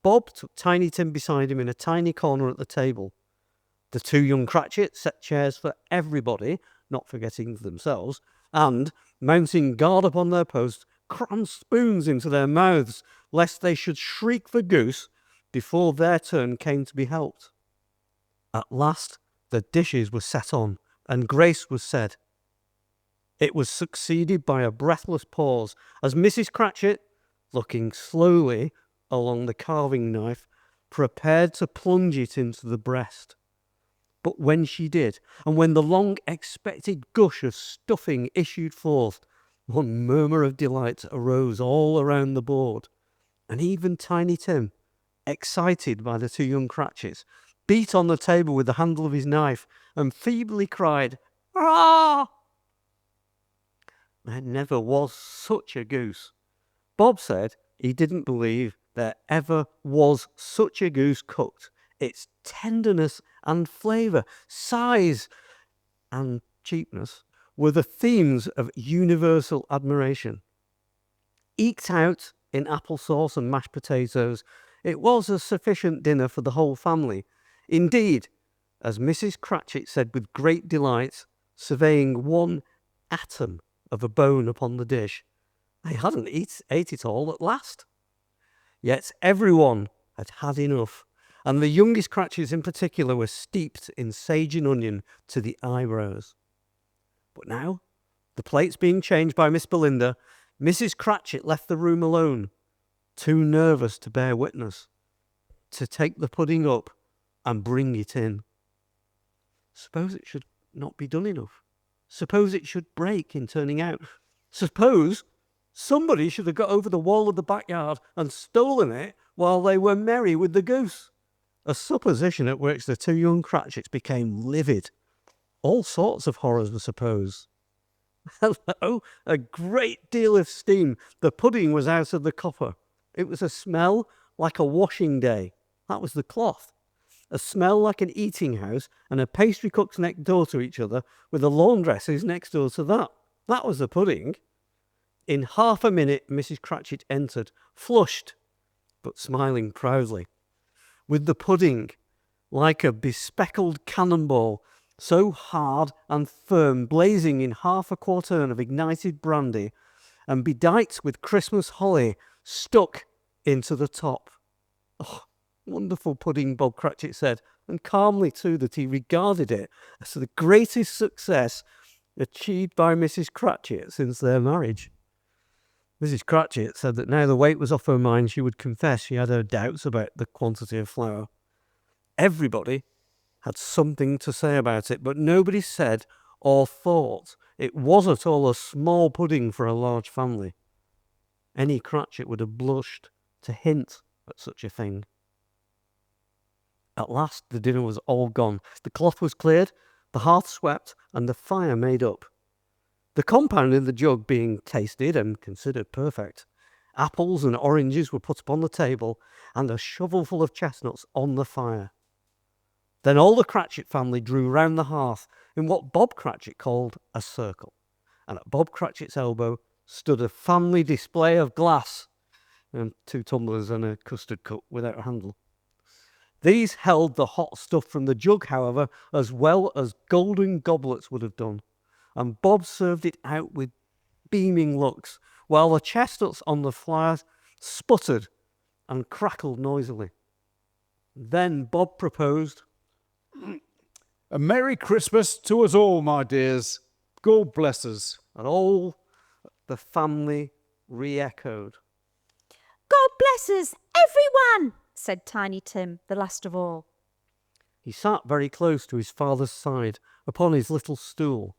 Bob took Tiny Tim beside him in a tiny corner at the table. The two young Cratchits set chairs for everybody, not forgetting themselves, and, mounting guard upon their post, crammed spoons into their mouths, lest they should shriek for goose before their turn came to be helped. At last the dishes were set on, and grace was said. It was succeeded by a breathless pause, as Mrs. Cratchit, looking slowly along the carving knife, prepared to plunge it into the breast. But when she did, and when the long-expected gush of stuffing issued forth, one murmur of delight arose all around the board, and even Tiny Tim, excited by the two young Cratchits, beat on the table with the handle of his knife and feebly cried, "Hurrah!" There never was such a goose. Bob said he didn't believe there ever was such a goose cooked. Its tenderness and flavour, size and cheapness were the themes of universal admiration. Eked out in apple sauce and mashed potatoes, it was a sufficient dinner for the whole family. Indeed, as Mrs. Cratchit said with great delight, surveying one atom of a bone upon the dish, they hadn't ate it all at last. Yet everyone had had enough, and the youngest Cratchits in particular were steeped in sage and onion to the eyebrows. But now, the plates being changed by Miss Belinda, Mrs. Cratchit left the room alone, too nervous to bear witness, to take the pudding up and bring it in. Suppose it should not be done enough? Suppose it should break in turning out? Suppose somebody should have got over the wall of the backyard and stolen it while they were merry with the goose? A supposition at which the two young Cratchits became livid. All sorts of horrors were supposed. Hello, a great deal of steam. The pudding was out of the copper. It was a smell like a washing day. That was the cloth. A smell like an eating house, and a pastry cook's next door to each other, with the laundresses next door to that. That was the pudding. In half a minute, Mrs. Cratchit entered, flushed, but smiling proudly, with the pudding like a bespeckled cannonball, so hard and firm, blazing in half a quartern of ignited brandy, and bedight with Christmas holly stuck into the top. Oh, wonderful pudding, Bob Cratchit said, and calmly too, that he regarded it as the greatest success achieved by Mrs. Cratchit since their marriage. Mrs. Cratchit said that now the weight was off her mind, she would confess she had her doubts about the quantity of flour. Everybody had something to say about it, but nobody said or thought it was at all a small pudding for a large family. Any Cratchit would have blushed to hint at such a thing. At last the dinner was all gone. The cloth was cleared, the hearth swept, and the fire made up. The compound in the jug being tasted and considered perfect, apples and oranges were put upon the table, and a shovelful of chestnuts on the fire. Then all the Cratchit family drew round the hearth in what Bob Cratchit called a circle, and at Bob Cratchit's elbow stood a family display of glass, and 2 tumblers and a custard cup without a handle. These held the hot stuff from the jug, however, as well as golden goblets would have done, and Bob served it out with beaming looks, while the chestnuts on the fire sputtered and crackled noisily. Then Bob proposed, "A Merry Christmas to us all, my dears. God bless us." and all the family re-echoed. God bless us, everyone, said Tiny Tim, the last of all. He sat very close to his father's side upon his little stool.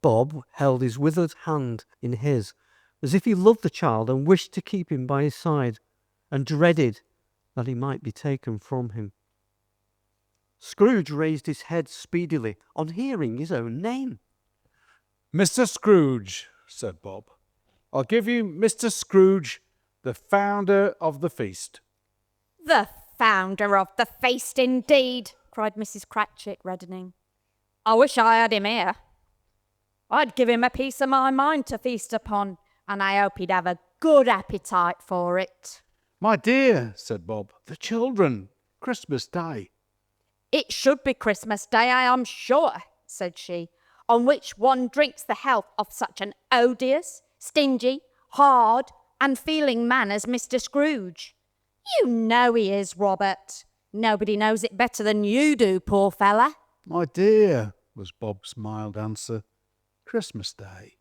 Bob held his withered hand in his, as if he loved the child and wished to keep him by his side, and dreaded that he might be taken from him. Scrooge raised his head speedily on hearing his own name. Mr. Scrooge, said Bob. I'll give you Mr. Scrooge, the founder of the feast. The founder of the feast, indeed, cried Mrs. Cratchit, reddening. I wish I had him here. I'd give him a piece of my mind to feast upon, and I hope he'd have a good appetite for it. My dear, said Bob, the children, Christmas Day. It should be Christmas Day, I am sure, said she, on which one drinks the health of such an odious, stingy, hard, unfeeling man as Mr. Scrooge. You know he is, Robert. Nobody knows it better than you do, poor fella. My dear, was Bob's mild answer, Christmas Day.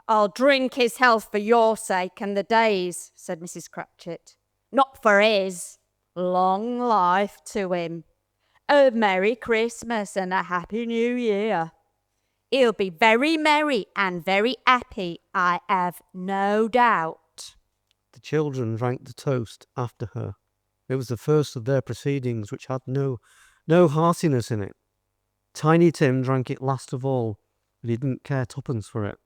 I'll drink his health for your sake and the day's, said Mrs. Cratchit. Not for his. Long life to him. A Merry Christmas and a Happy New Year. He'll be very merry and very happy, I have no doubt. The children drank the toast after her. It was the first of their proceedings which had no heartiness in it. Tiny Tim drank it last of all, but he didn't care twopence for it.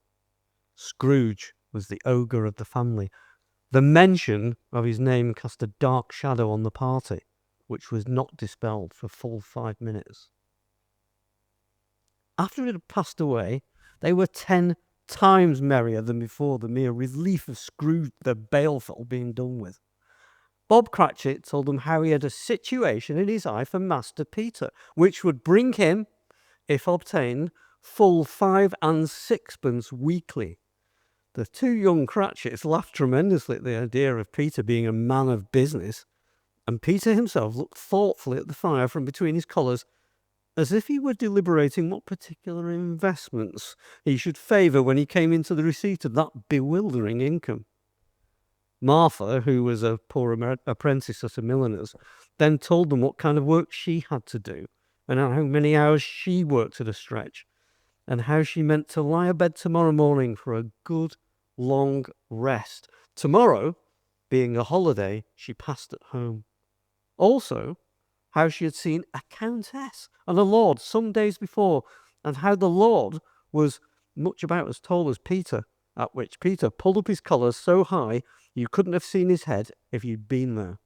Scrooge was the ogre of the family. The mention of his name cast a dark shadow on the party, which was not dispelled for full 5 minutes. After it had passed away, they were 10 times merrier than before the mere relief of Scrooge the baleful being done with. Bob Cratchit told them how he had a situation in his eye for Master Peter, which would bring him, if obtained, full 5 and 6pence weekly. The 2 young Cratchits laughed tremendously at the idea of Peter being a man of business, and Peter himself looked thoughtfully at the fire from between his collars, as if he were deliberating what particular investments he should favour when he came into the receipt of that bewildering income. Martha, who was a poor apprentice at a milliner's, then told them what kind of work she had to do, and how many hours she worked at a stretch, and how she meant to lie abed tomorrow morning for a good long rest. Tomorrow, being a holiday, she passed at home. Also, how she had seen a countess and a lord some days before, and how the lord was much about as tall as Peter, at which Peter pulled up his collars so high you couldn't have seen his head if you'd been there.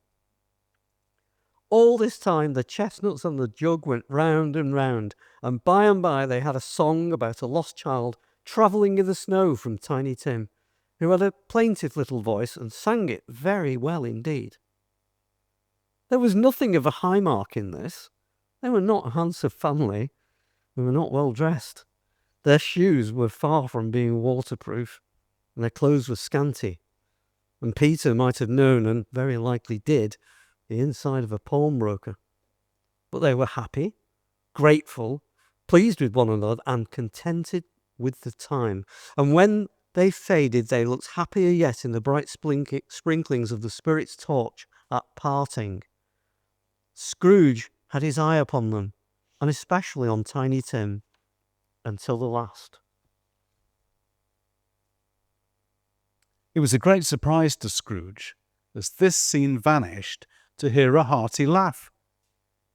All this time the chestnuts and the jug went round and round, and by they had a song about a lost child travelling in the snow from Tiny Tim, who had a plaintive little voice and sang it very well indeed. There was nothing of a high mark in this. They were not a handsome family. They were not well dressed. Their shoes were far from being waterproof, and their clothes were scanty. And Peter might have known, and very likely did, the inside of a pawnbroker. But they were happy, grateful, pleased with one another, and contented with the time. And when they faded, they looked happier yet in the bright sprinklings of the Spirit's torch at parting. Scrooge had his eye upon them, and especially on Tiny Tim, until the last. It was a great surprise to Scrooge, as this scene vanished, to hear a hearty laugh.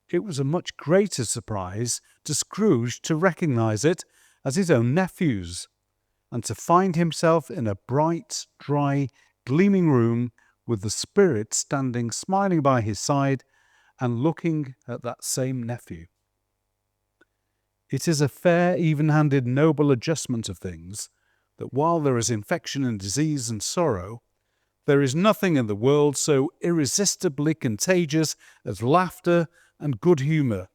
It was a much greater surprise to Scrooge to recognise it as his own nephew's, and to find himself in a bright, dry, gleaming room with the Spirit standing smiling by his side and looking at that same nephew. It is a fair, even-handed, noble adjustment of things that while there is infection and disease and sorrow, there is nothing in the world so irresistibly contagious as laughter and good humour.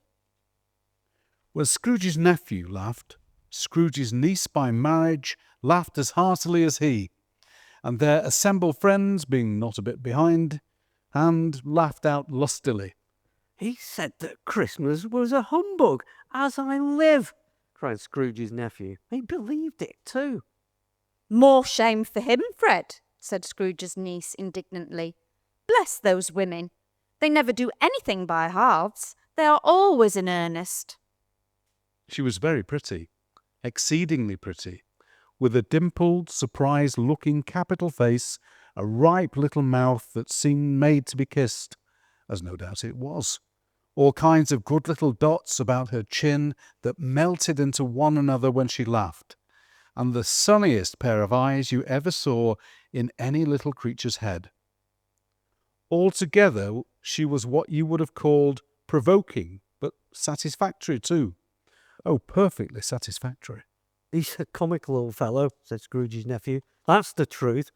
When Scrooge's nephew laughed, Scrooge's niece by marriage laughed as heartily as he, and their assembled friends, being not a bit behind hand, laughed out lustily. He said that Christmas was a humbug, as I live, cried Scrooge's nephew. He believed it too. More shame for him, Fred, said Scrooge's niece indignantly. Bless those women. They never do anything by halves. They are always in earnest. She was very pretty, exceedingly pretty, with a dimpled, surprised-looking capital face, a ripe little mouth that seemed made to be kissed, as no doubt it was. All kinds of good little dots about her chin that melted into one another when she laughed, and the sunniest pair of eyes you ever saw in any little creature's head. Altogether, she was what you would have called provoking, but satisfactory too. Oh, perfectly satisfactory. He's a comical old fellow, said Scrooge's nephew. That's the truth,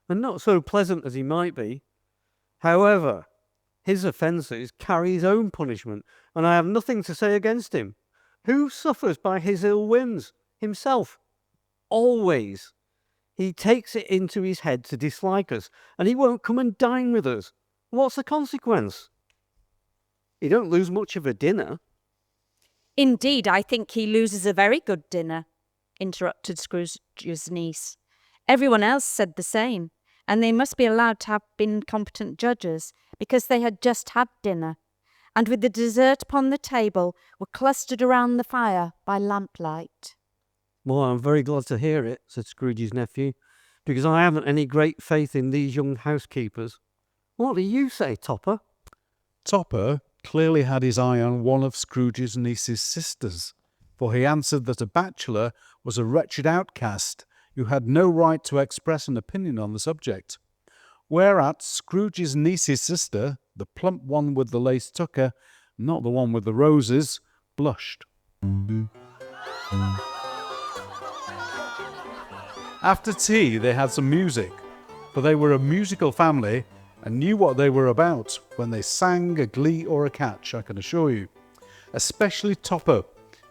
and not so pleasant as he might be. However, his offences carry his own punishment, and I have nothing to say against him. Who suffers by his ill whims? Himself. Always. He takes it into his head to dislike us, and he won't come and dine with us. What's the consequence? He don't lose much of a dinner. Indeed, I think he loses a very good dinner, interrupted Scrooge's niece. Everyone else said the same, and they must be allowed to have been competent judges, because they had just had dinner, and with the dessert upon the table were clustered around the fire by lamplight. Well, I'm very glad to hear it, said Scrooge's nephew, because I haven't any great faith in these young housekeepers. What do you say, Topper? Topper clearly had his eye on one of Scrooge's niece's sisters, for he answered that a bachelor was a wretched outcast who had no right to express an opinion on the subject. Whereat Scrooge's niece's sister, the plump one with the lace tucker, not the one with the roses, blushed. After tea they had some music, for they were a musical family and knew what they were about when they sang a glee or a catch, I can assure you. Especially Topper,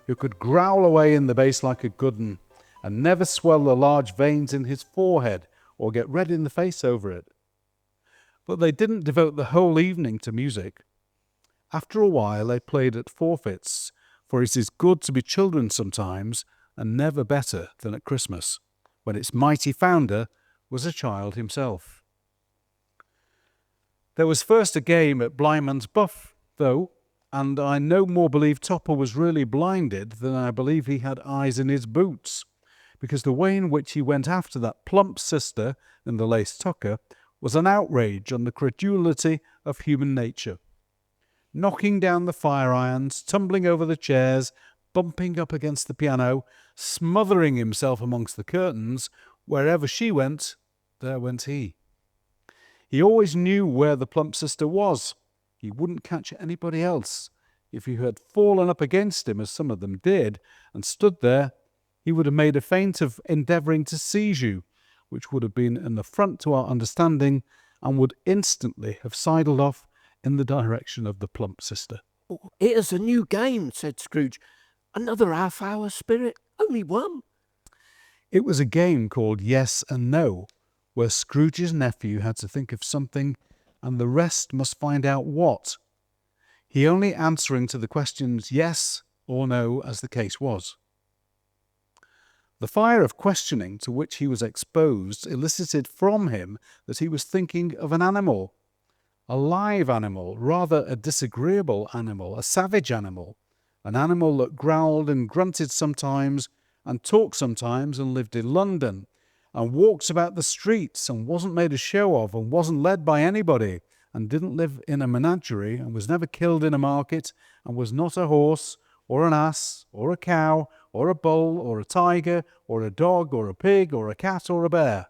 who could growl away in the bass like a good 'un, and never swell the large veins in his forehead or get red in the face over it. But they didn't devote the whole evening to music. After a while they played at forfeits, for it is good to be children sometimes, and never better than at Christmas, when its mighty founder was a child himself. There was first a game at Blindman's Buff, though, and I no more believe Topper was really blinded than I believe he had eyes in his boots, because the way in which he went after that plump sister in the lace tucker was an outrage on the credulity of human nature. Knocking down the fire irons, tumbling over the chairs, bumping up against the piano, smothering himself amongst the curtains, wherever she went, there went he. He always knew where the plump sister was. He wouldn't catch anybody else. If you had fallen up against him, as some of them did, and stood there, he would have made a feint of endeavouring to seize you, which would have been an affront to our understanding, and would instantly have sidled off in the direction of the plump sister. "Here's a new game," said Scrooge. "Another half-hour spirit. Only one." It was a game called Yes and No, where Scrooge's nephew had to think of something, and the rest must find out what, he only answering to the questions yes or no as the case was. The fire of questioning to which he was exposed elicited from him that he was thinking of an animal, a live animal, rather a disagreeable animal, a savage animal, an animal that growled and grunted sometimes, and talked sometimes, and lived in London, and walked about the streets, and wasn't made a show of, and wasn't led by anybody, and didn't live in a menagerie, and was never killed in a market, and was not a horse, or an ass, or a cow, or a bull, or a tiger, or a dog, or a pig, or a cat, or a bear.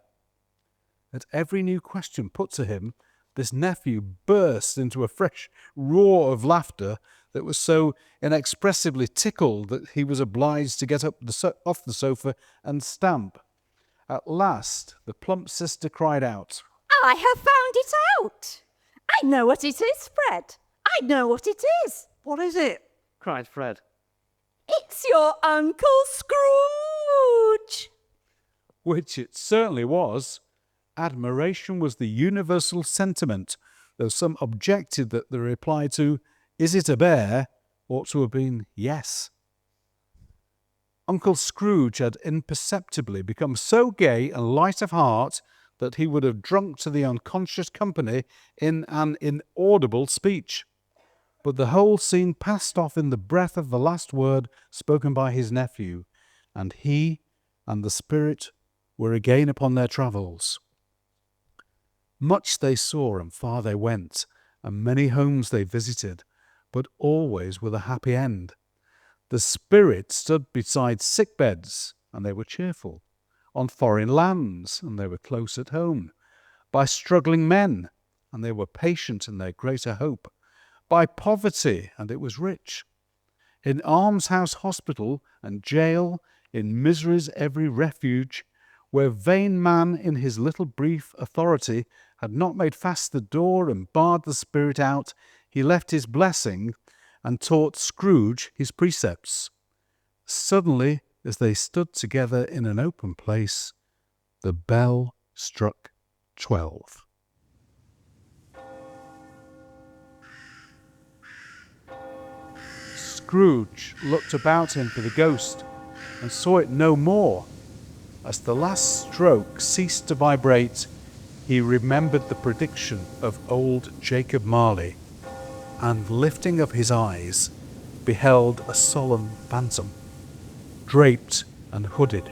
At every new question put to him, this nephew burst into a fresh roar of laughter that was so inexpressibly tickled that he was obliged to get up off the sofa and stamp. At last, the plump sister cried out, I have found it out. I know what it is, Fred. I know what it is. What is it? Cried Fred. It's your Uncle Scrooge. which it certainly was. Admiration was the universal sentiment, though some objected that the reply to, "Is it a bear?" ought to have been yes. Uncle Scrooge had imperceptibly become so gay and light of heart that he would have drunk to the unconscious company in an inaudible speech. But the whole scene passed off in the breath of the last word spoken by his nephew, and he, and the spirit were again upon their travels. Much they saw and far they went, and many homes they visited, but always with a happy end. The spirit stood beside sick beds, and they were cheerful, on foreign lands, and they were close at home, by struggling men, and they were patient in their greater hope, by poverty, and it was rich, in almshouse, hospital, and jail, in misery's every refuge, where vain man in his little brief authority had not made fast the door and barred the spirit out, he left his blessing and taught Scrooge his precepts. Suddenly, as they stood together in an open place, the bell struck 12. Scrooge looked about him for the ghost and saw it no more. As the last stroke ceased to vibrate, he remembered the prediction of old Jacob Marley, and lifting up his eyes, beheld a solemn phantom, draped and hooded,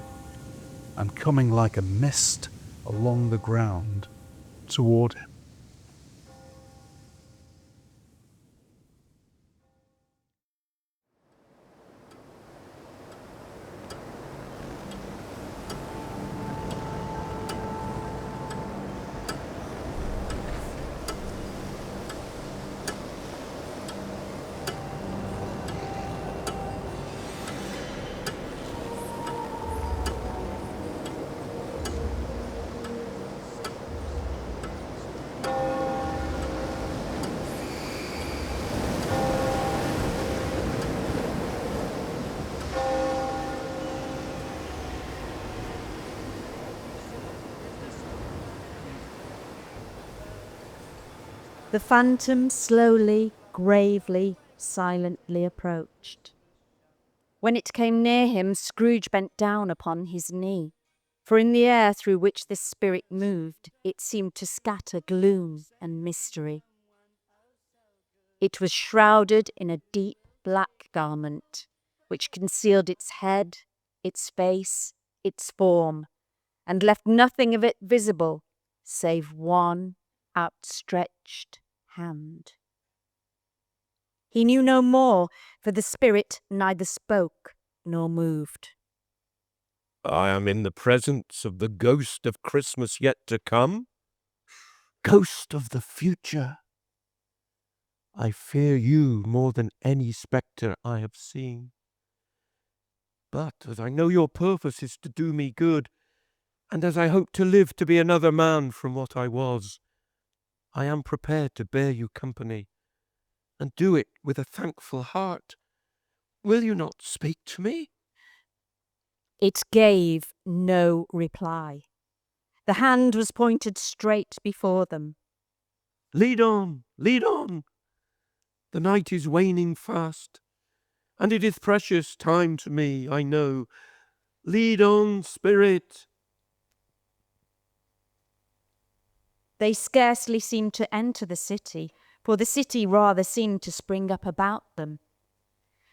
and coming like a mist along the ground toward him. The phantom slowly, gravely, silently approached. When it came near him, Scrooge bent down upon his knee, for in the air through which this spirit moved, it seemed to scatter gloom and mystery. It was shrouded in a deep black garment, which concealed its head, its face, its form, and left nothing of it visible, save one outstretched hand. He knew no more, for the spirit neither spoke nor moved. I am in the presence of the ghost of Christmas yet to come, ghost of the future. I fear you more than any spectre I have seen. But as I know your purpose is to do me good, and as I hope to live to be another man from what I was, I am prepared to bear you company, and do it with a thankful heart. Will you not speak to me? It gave no reply. The hand was pointed straight before them. Lead on, lead on. The night is waning fast, and it is precious time to me, I know. Lead on, spirit. They scarcely seemed to enter the city, for the city rather seemed to spring up about them.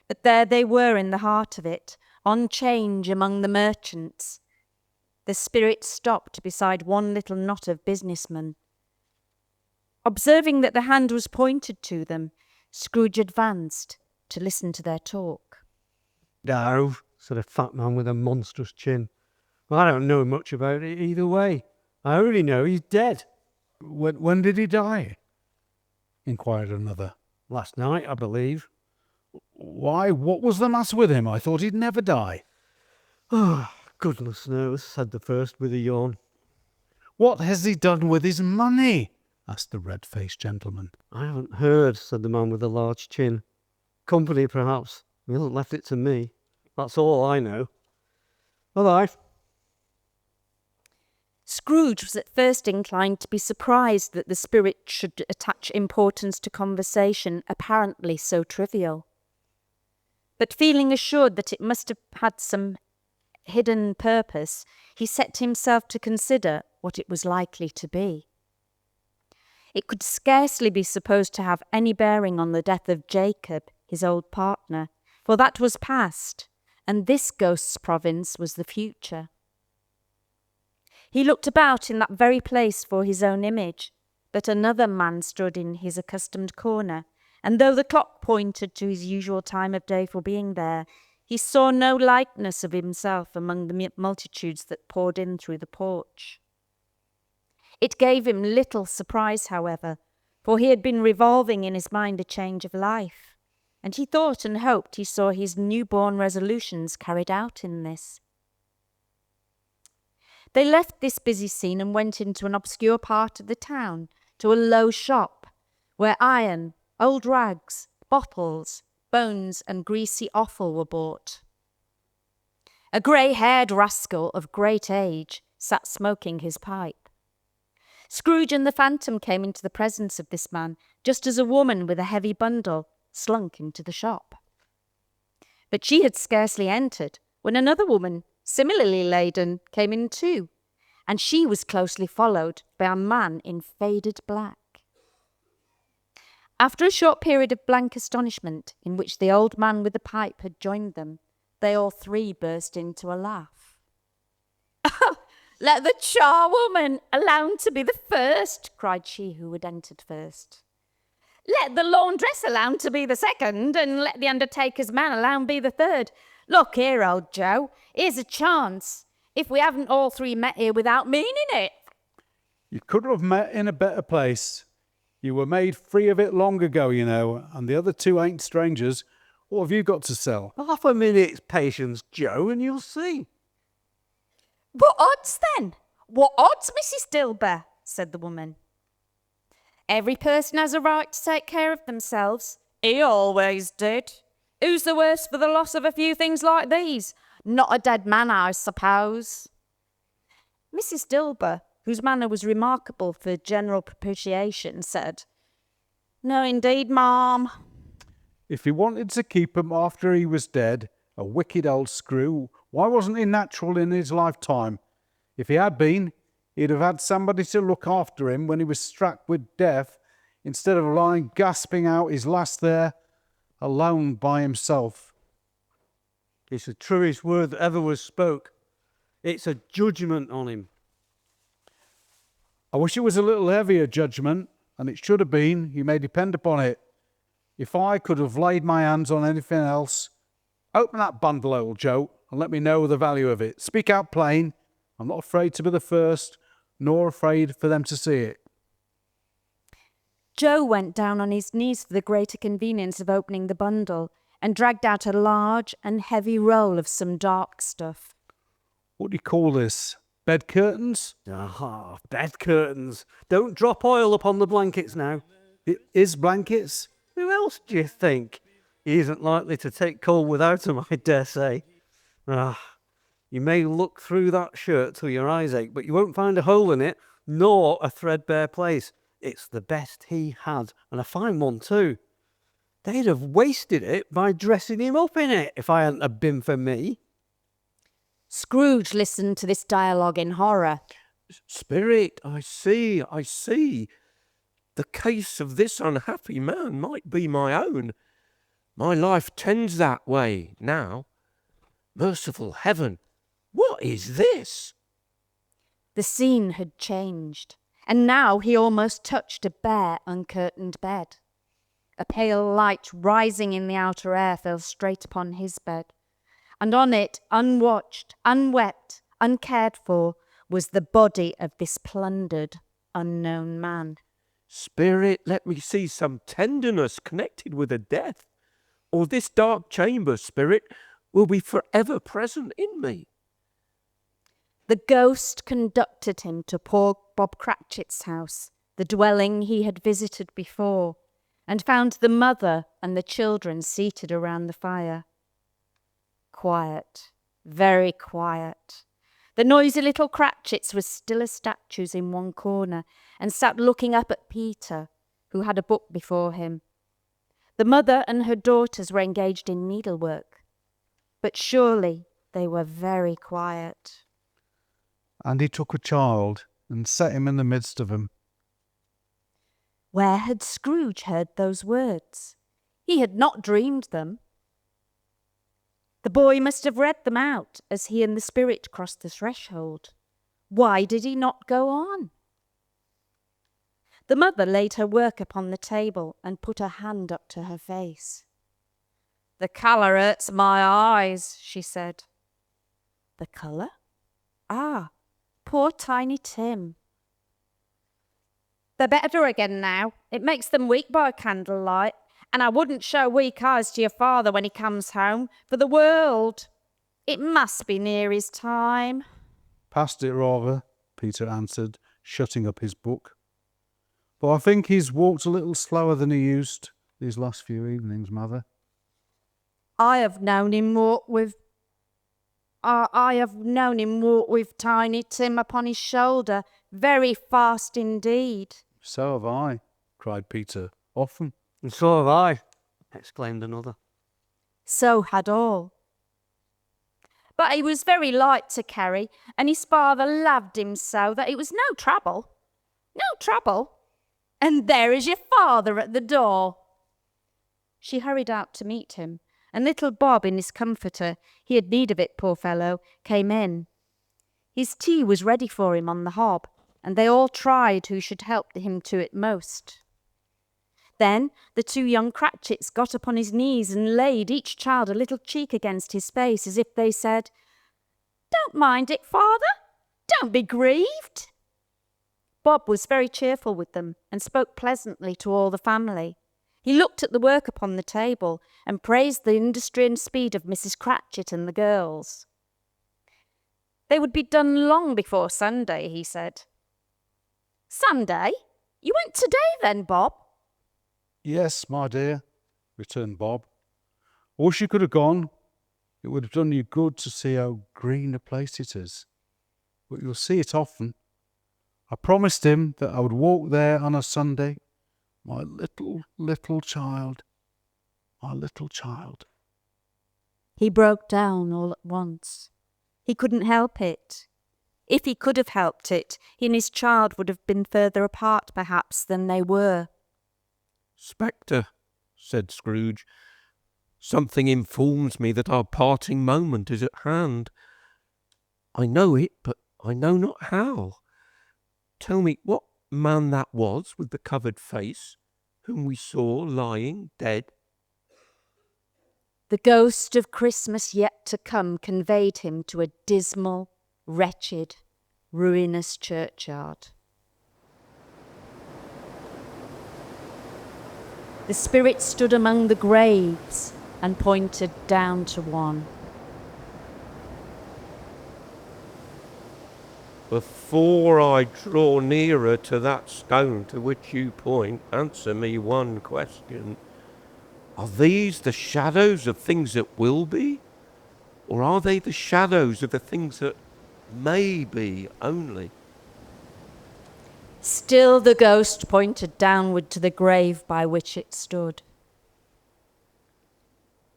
But there they were in the heart of it, on 'change among the merchants. The spirit stopped beside one little knot of businessmen. Observing that the hand was pointed to them, Scrooge advanced to listen to their talk. "No," said a fat man with a monstrous chin. "Well, I don't know much about it either way. I only know he's dead." When did he die? Inquired another. "Last night, I believe." Why, what was the matter with him? I thought he'd never die. "Oh, goodness knows," said the first with a yawn. What has he done with his money? Asked the red-faced gentleman. "I haven't heard," said the man with the large chin. "Company, perhaps. He hasn't left it to me. That's all I know. Bye-bye." Scrooge was at first inclined to be surprised that the spirit should attach importance to conversation apparently so trivial. But feeling assured that it must have had some hidden purpose, he set himself to consider what it was likely to be. It could scarcely be supposed to have any bearing on the death of Jacob, his old partner, for that was past, and this ghost's province was the future. He looked about in that very place for his own image, but another man stood in his accustomed corner, and though the clock pointed to his usual time of day for being there, he saw no likeness of himself among the multitudes that poured in through the porch. It gave him little surprise, however, for he had been revolving in his mind a change of life, and he thought and hoped he saw his newborn resolutions carried out in this. They left this busy scene and went into an obscure part of the town, to a low shop, where iron, old rags, bottles, bones and greasy offal were bought. A grey-haired rascal of great age sat smoking his pipe. Scrooge and the Phantom came into the presence of this man, just as a woman with a heavy bundle slunk into the shop. But she had scarcely entered when another woman, similarly laden, came in too, and she was closely followed by a man in faded black. After a short period of blank astonishment, in which the old man with the pipe had joined them, they all three burst into a laugh. "Let the charwoman alone to be the first," cried she who had entered first. "Let the laundress alone to be the second, and let the undertaker's man alone be the third. Look here, old Joe, here's a chance, if we haven't all three met here without meaning it." You couldn't have met in a better place. You were made free of it long ago, you know, and the other two ain't strangers. What have you got to sell? Half a minute's patience, Joe, and you'll see. "What odds then? What odds, Mrs. Dilber?" said the woman. "Every person has a right to take care of themselves. He always did. Who's the worse for the loss of a few things like these? Not a dead man, I suppose." Mrs. Dilber, whose manner was remarkable for general propitiation, said, "No, indeed, ma'am." If he wanted to keep him after he was dead, a wicked old screw, why wasn't he natural in his lifetime? If he had been, he'd have had somebody to look after him when he was struck with death, instead of lying gasping out his last there, alone by himself. It's the truest word that ever was spoke. It's a judgment on him. I wish it was a little heavier judgment, and it should have been, you may depend upon it. If I could have laid my hands on anything else, open that bundle, old Joe, and let me know the value of it. Speak out plain. I'm not afraid to be the first, nor afraid for them to see it. Joe went down on his knees for the greater convenience of opening the bundle, and dragged out a large and heavy roll of some dark stuff. What do you call this? Bed curtains? Ah, bed curtains. Don't drop oil upon the blankets now. It is blankets? Who else do you think? He isn't likely to take cold without them, I dare say. You may look through that shirt till your eyes ache, but you won't find a hole in it, nor a threadbare place. It's the best he had, and a fine one too. They'd have wasted it by dressing him up in it if I hadn't have been for me. Scrooge listened to this dialogue in horror. Spirit, I see. The case of this unhappy man might be my own. My life tends that way now. Merciful heaven, what is this? The scene had changed, and now he almost touched a bare, uncurtained bed. A pale light rising in the outer air fell straight upon his bed, and on it, unwatched, unwept, uncared for, was the body of this plundered, unknown man. Spirit, let me see some tenderness connected with a death, or this dark chamber, Spirit, will be forever present in me. The ghost conducted him to poor Bob Cratchit's house, the dwelling he had visited before, and found the mother and the children seated around the fire. Quiet, very quiet. The noisy little Cratchits were still as statues in one corner, and sat looking up at Peter, who had a book before him. The mother and her daughters were engaged in needlework, but surely they were very quiet. And he took a child and set him in the midst of them. Where had Scrooge heard those words? He had not dreamed them. The boy must have read them out as he and the spirit crossed the threshold. Why did he not go on? The mother laid her work upon the table and put her hand up to her face. "The colour hurts my eyes," she said. "The colour? Ah, poor Tiny Tim." "They're better again now. It makes them weak by candlelight, and I wouldn't show weak eyes to your father when he comes home, for the world. It must be near his time." Past it rather, Peter answered, shutting up his book. But I think he's walked a little slower than he used these last few evenings, Mother. I have known him walk with Tiny Tim upon his shoulder, very fast indeed. So have I, cried Peter, often. And so have I, exclaimed another. So had all. But he was very light to carry, and his father loved him so that it was no trouble. No trouble. And there is your father at the door. She hurried out to meet him, and little Bob in his comforter, he had need of it, poor fellow, came in. His tea was ready for him on the hob, and they all tried who should help him to it most. Then the two young Cratchits got upon his knees and laid each child a little cheek against his face, as if they said, "Don't mind it, father. Don't be grieved." Bob was very cheerful with them and spoke pleasantly to all the family. He looked at the work upon the table and praised the industry and speed of Mrs. Cratchit and the girls. They would be done long before Sunday, he said. "Sunday? You went today then, Bob?" Yes, my dear, returned Bob. I wish you could have gone. It would have done you good to see how green a place it is. But you'll see it often. I promised him that I would walk there on a Sunday. My little child. My little child. He broke down all at once. He couldn't help it. If he could have helped it, he and his child would have been further apart, perhaps, than they were. "Spectre," said Scrooge, "something informs me that our parting moment is at hand. I know it, but I know not how. Tell me what man that was with the covered face, whom we saw lying dead." The ghost of Christmas yet to come conveyed him to a dismal, wretched, ruinous churchyard. The spirit stood among the graves and pointed down to one. "Before I draw nearer to that stone to which you point, answer me one question. Are these the shadows of things that will be? Or are they the shadows of the things that may be only?" Still the ghost pointed downward to the grave by which it stood.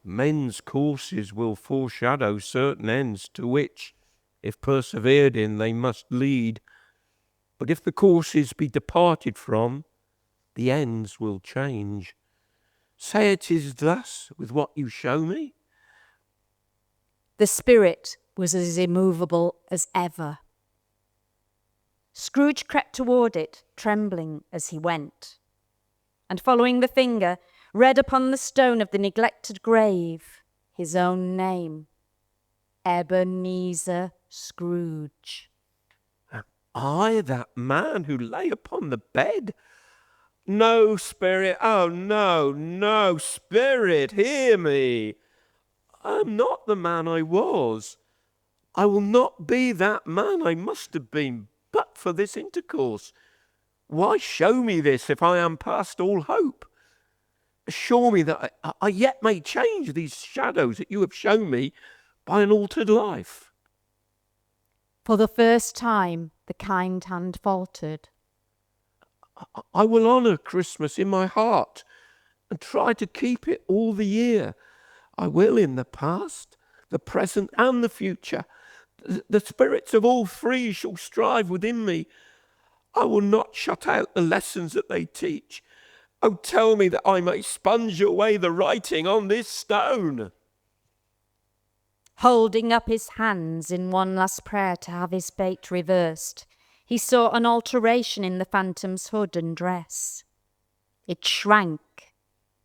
"Men's courses will foreshadow certain ends to which, if persevered in, they must lead. But if the courses be departed from, the ends will change. Say it is thus with what you show me." The spirit was as immovable as ever. Scrooge crept toward it, trembling as he went, and following the finger, read upon the stone of the neglected grave his own name, Ebenezer Scrooge. "Am I that man who lay upon the bed? No, spirit, oh no, no, spirit, hear me. I am not the man I was. I will not be that man I must have been but for this intercourse. Why show me this if I am past all hope? Assure me that I yet may change these shadows that you have shown me by an altered life." For the first time, the kind hand faltered. "I will honour Christmas in my heart and try to keep it all the year. I will in the past, the present, and the future. The spirits of all three shall strive within me. I will not shut out the lessons that they teach. Oh, tell me that I may sponge away the writing on this stone." Holding up his hands in one last prayer to have his fate reversed, he saw an alteration in the phantom's hood and dress. It shrank,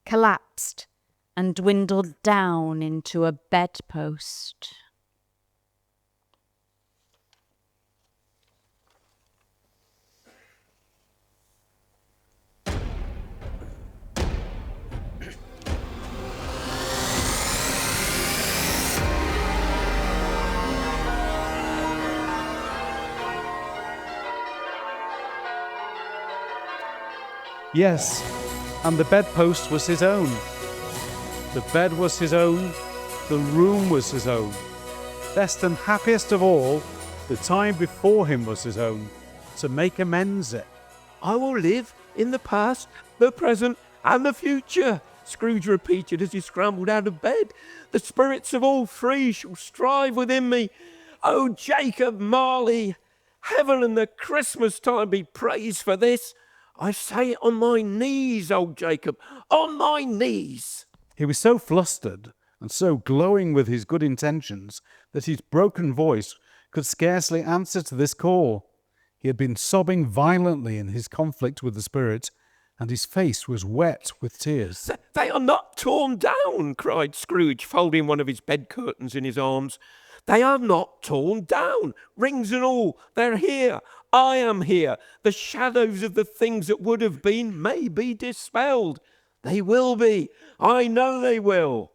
collapsed, and dwindled down into a bedpost. Yes, and the bedpost was his own. The bed was his own. The room was his own. Best and happiest of all, the time before him was his own, to make amends it. I will live in the past, the present, and the future, Scrooge repeated as he scrambled out of bed. The spirits of all three shall strive within me. Oh, Jacob Marley, heaven and the Christmas time be praised for this. I say it on my knees, old Jacob, on my knees. He was so flustered and so glowing with his good intentions that his broken voice could scarcely answer to this call. He had been sobbing violently in his conflict with the spirit, and his face was wet with tears. They are not torn down, cried Scrooge, folding one of his bed curtains in his arms. They are not torn down, rings and all. They're here. I am here. The shadows of the things that would have been may be dispelled. They will be. I know they will.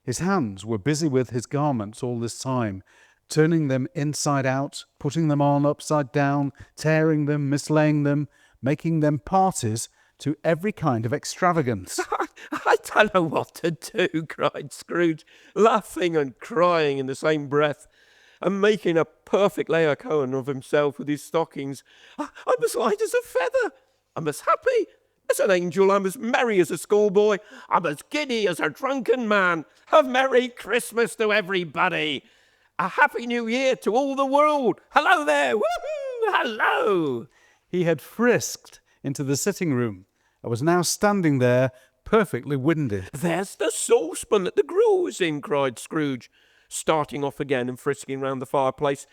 His hands were busy with his garments all this time, turning them inside out, putting them on upside down, tearing them, mislaying them, making them parties to every kind of extravagance. I don't know what to do, cried Scrooge, laughing and crying in the same breath, and making a perfect Laocoon of himself with his stockings. I'm as light as a feather. I'm as happy as an angel. I'm as merry as a schoolboy. I'm as giddy as a drunken man. A Merry Christmas to everybody. A Happy New Year to all the world. Hello there. Woohoo! Hello. He had frisked into the sitting room and was now standing there perfectly winded. There's the saucepan that the gruel was in, cried Scrooge, starting off again and frisking round the fireplace.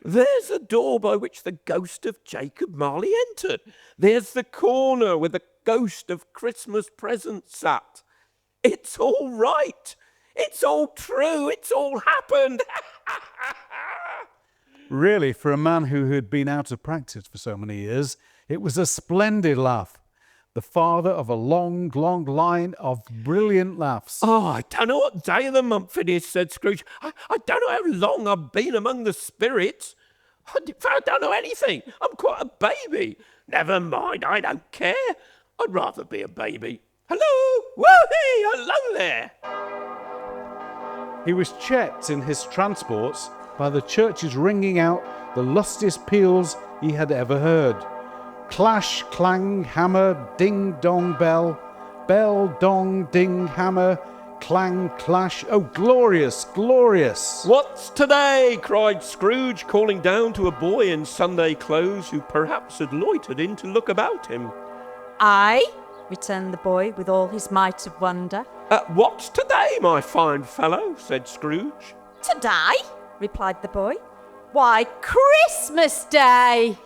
There's the door by which the ghost of Jacob Marley entered. There's the corner where the ghost of Christmas present sat. It's all right. It's all true. It's all happened. Really, for a man who had been out of practice for so many years, it was a splendid laugh. The father of a long, long line of brilliant laughs. Oh, I don't know what day of the month it is, said Scrooge. I don't know how long I've been among the spirits. I don't know anything. I'm quite a baby. Never mind, I don't care. I'd rather be a baby. Hello, woo-hee, hello there. He was checked in his transports by the churches ringing out the lustiest peals he had ever heard. Clash, clang, hammer, ding, dong, bell. Bell, dong, ding, hammer, clang, clash. Oh, glorious, glorious. What's today? Cried Scrooge, calling down to a boy in Sunday clothes who perhaps had loitered in to look about him. Aye, returned the boy with all his might of wonder. What's today, my fine fellow? Said Scrooge. Today? Replied the boy. Why, Christmas Day!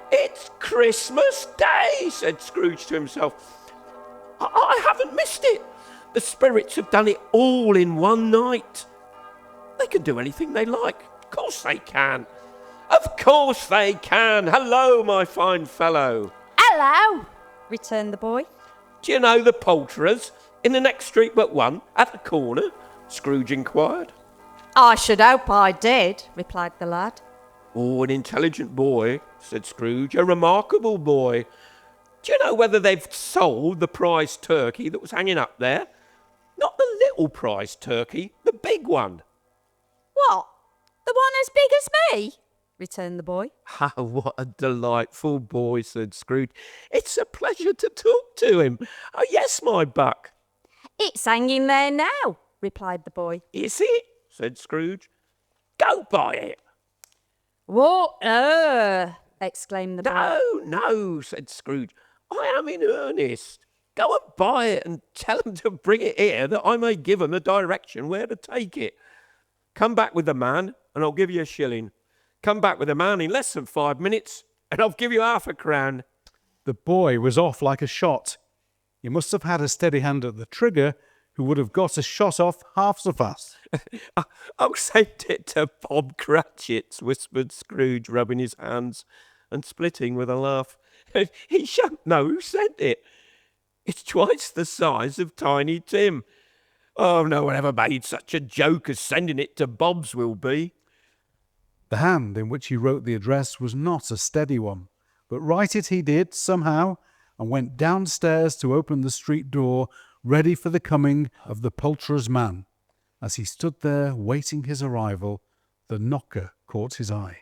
It's Christmas Day, said Scrooge to himself. I haven't missed it. The spirits have done it all in one night. They can do anything they like. Of course they can. Of course they can. Hello, my fine fellow. Hello, returned the boy. Do you know the poulterers in the next street but one, at the corner? Scrooge inquired. I should hope I did, replied the lad. Oh, an intelligent boy, said Scrooge, a remarkable boy. Do you know whether they've sold the prize turkey that was hanging up there? Not the little prize turkey, the big one. What? The one as big as me? Returned the boy. Ah, what a delightful boy, said Scrooge. It's a pleasure to talk to him. Oh, yes, my buck. It's hanging there now, replied the boy. Is it? Said Scrooge. Go buy it. What? Exclaimed the boy. No, said Scrooge. I am in earnest. Go and buy it and tell them to bring it here that I may give them the direction where to take it. Come back with the man, and I'll give you a shilling. Come back with the man in less than 5 minutes, and I'll give you half a crown. The boy was off like a shot. He must have had a steady hand at the trigger who would have got a shot off half so fast. I'll send it to Bob Cratchit's, whispered Scrooge, rubbing his hands and splitting with a laugh. He shan't know who sent it. It's twice the size of Tiny Tim. Oh, no one ever made such a joke as sending it to Bob's will be. The hand in which he wrote the address was not a steady one, but write it he did somehow, and went downstairs to open the street door, ready for the coming of the poulterer's man. As he stood there waiting his arrival, the knocker caught his eye.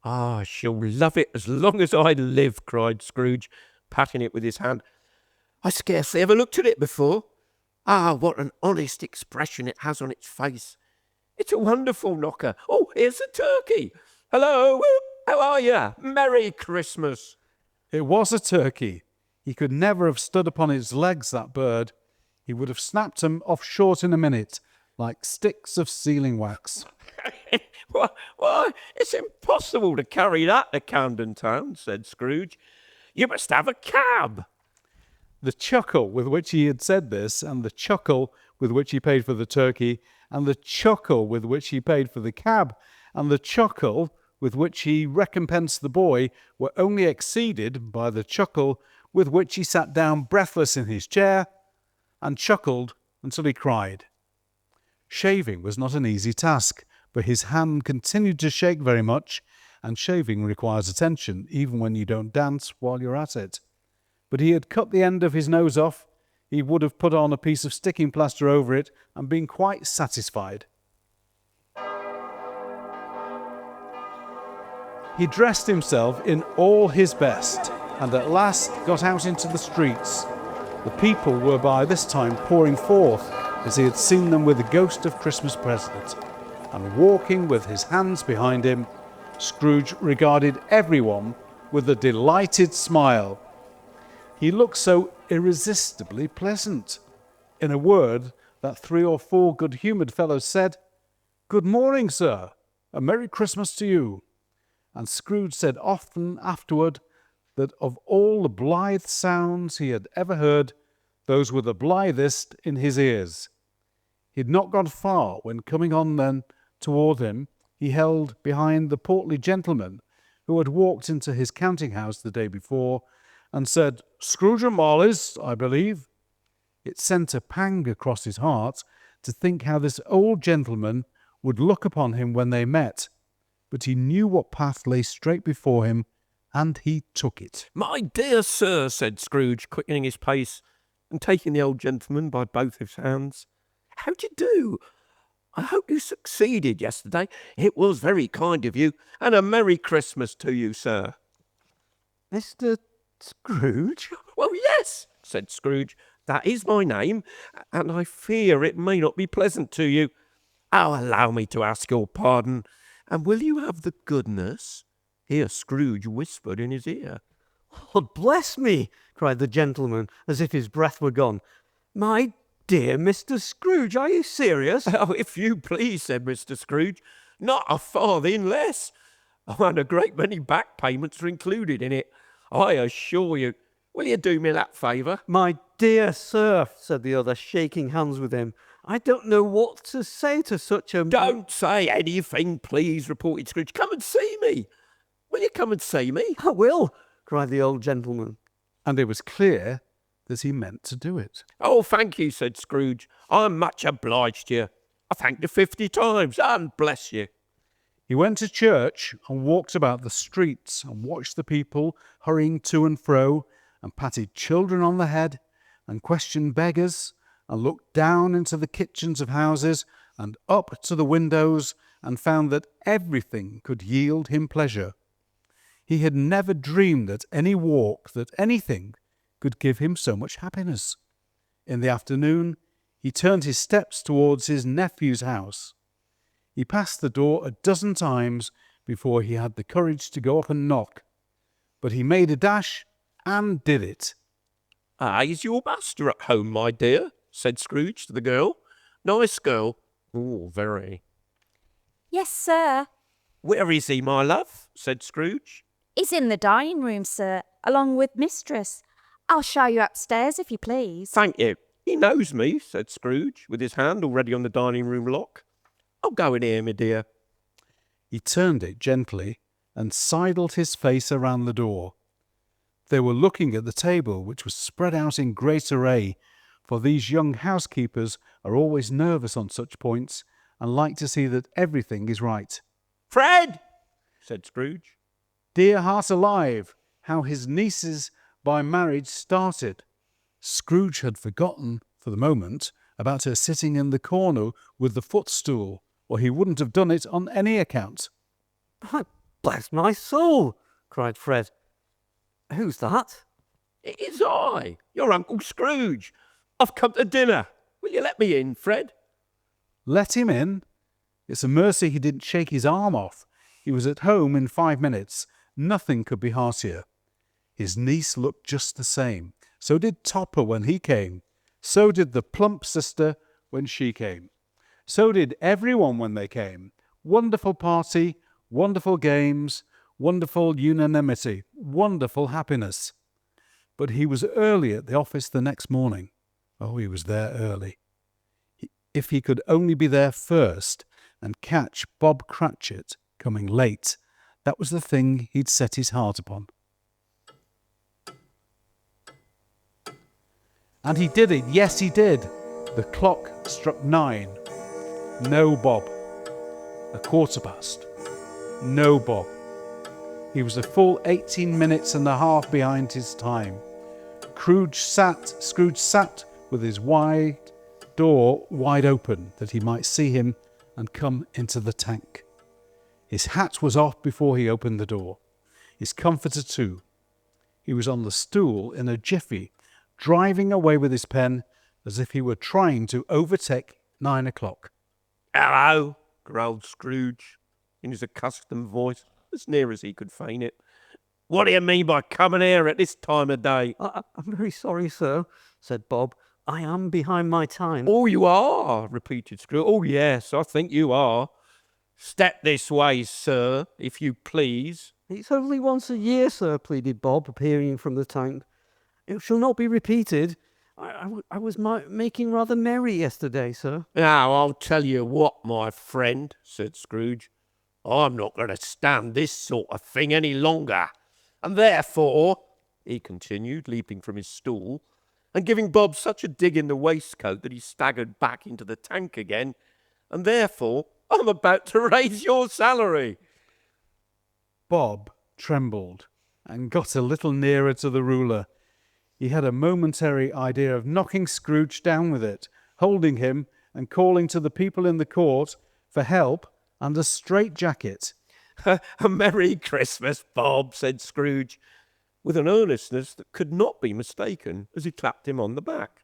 I shall love it as long as I live, cried Scrooge, patting it with his hand. I scarcely ever looked at it before. Ah, what an honest expression it has on its face. It's a wonderful knocker. Oh, here's the turkey. Hello, how are you? Merry Christmas. It was a turkey. He could never have stood upon its legs, that bird. He would have snapped 'em off short in a minute, like sticks of sealing wax. Why, it's impossible to carry that to Camden Town, said Scrooge. You must have a cab. The chuckle with which he had said this, and the chuckle with which he paid for the turkey, and the chuckle with which he paid for the cab, and the chuckle with which he recompensed the boy were only exceeded by the chuckle with which he sat down breathless in his chair and chuckled until he cried. Shaving was not an easy task, but his hand continued to shake very much, and shaving requires attention even when you don't dance while you're at it. But he had cut the end of his nose off. He would have put on a piece of sticking plaster over it and been quite satisfied. He dressed himself in all his best and at last got out into the streets. The people were by this time pouring forth as he had seen them with the ghost of Christmas present, and walking with his hands behind him, Scrooge regarded everyone with a delighted smile. He looked so irresistibly pleasant. In a word, that 3 or 4 good-humoured fellows said, "Good morning, sir. A Merry Christmas to you." And Scrooge said often afterward that of all the blithe sounds he had ever heard, those were the blithest in his ears. He had not gone far when, coming on then toward him, he held behind the portly gentleman who had walked into his counting-house the day before, and said, "Scrooge and Marley's, I believe." It sent a pang across his heart to think how this old gentleman would look upon him when they met, but he knew what path lay straight before him, and he took it. My dear sir, said Scrooge, quickening his pace and taking the old gentleman by both his hands. How do you do? I hope you succeeded yesterday. It was very kind of you, and a Merry Christmas to you, sir. Mr. Scrooge? Well, yes, said Scrooge. That is my name, and I fear it may not be pleasant to you. Oh, allow me to ask your pardon, and will you have the goodness? Here Scrooge whispered in his ear. "God bless me!" cried the gentleman, as if his breath were gone. "My dear Mr. Scrooge, are you serious?" Oh, if you please, said Mr. Scrooge. Not a farthing less. Oh, and a great many back payments are included in it, I assure you. Will you do me that favour? "My dear sir," said the other, shaking hands with him, "I don't know what to say to such a..." Don't say anything, please, reported Scrooge. Come and see me. Will you come and see me? "I will," cried the old gentleman. And it was clear that he meant to do it. Oh, thank you, said Scrooge. I'm much obliged to you. I thank you 50 times, and bless you. He went to church and walked about the streets and watched the people hurrying to and fro, and patted children on the head and questioned beggars, and looked down into the kitchens of houses and up to the windows, and found that everything could yield him pleasure. He had never dreamed at any walk that anything could give him so much happiness. In the afternoon, he turned his steps towards his nephew's house. He passed the door a dozen times before he had the courage to go up and knock, but he made a dash and did it. Ah, is your master at home, my dear? Said Scrooge to the girl. Nice girl. Oh, very. Yes, sir. Where is he, my love? Said Scrooge. He's in the dining room, sir, along with mistress. I'll show you upstairs if you please. Thank you. He knows me, said Scrooge, with his hand already on the dining room lock. I'll go in here, my dear. He turned it gently and sidled his face around the door. They were looking at the table, which was spread out in great array, for these young housekeepers are always nervous on such points and like to see that everything is right. Fred, said Scrooge. Dear heart alive, how his nieces by marriage started. Scrooge had forgotten, for the moment, about her sitting in the corner with the footstool, or he wouldn't have done it on any account. Bless my soul, cried Fred. Who's that? It is I, your Uncle Scrooge. I've come to dinner. Will you let me in, Fred? Let him in? It's a mercy he didn't shake his arm off. He was at home in 5 minutes. Nothing could be heartier. His niece looked just the same. So did Topper when he came. So did the plump sister when she came. So did everyone when they came. Wonderful party, wonderful games, wonderful unanimity, wonderful happiness. But he was early at the office the next morning. Oh, he was there early. If he could only be there first and catch Bob Cratchit coming late, that was the thing he'd set his heart upon. And he did it, yes he did. The clock struck 9. No Bob. 1:15. No Bob. He was a full 18 minutes and a half behind his time. Scrooge sat with his door wide open that he might see him and come into the tank. His hat was off before he opened the door. His comforter too. He was on the stool in a jiffy, driving away with his pen as if he were trying to overtake 9 o'clock. Hello, growled Scrooge, in his accustomed voice, as near as he could feign it. What do you mean by coming here at this time of day? I'm very sorry, sir, said Bob. I am behind my time. Oh, you are, repeated Scrooge. Oh, yes, I think you are. Step this way, sir, if you please. It's only once a year, sir, pleaded Bob, appearing from the tank. It shall not be repeated. I was making rather merry yesterday, sir. Now, I'll tell you what, my friend, said Scrooge. I'm not going to stand this sort of thing any longer. And therefore, he continued, leaping from his stool, and giving Bob such a dig in the waistcoat that he staggered back into the tank again, and therefore, I'm about to raise your salary. Bob trembled and got a little nearer to the ruler. He had a momentary idea of knocking Scrooge down with it, holding him and calling to the people in the court for help and a straitjacket. A Merry Christmas, Bob, said Scrooge, with an earnestness that could not be mistaken, as he clapped him on the back.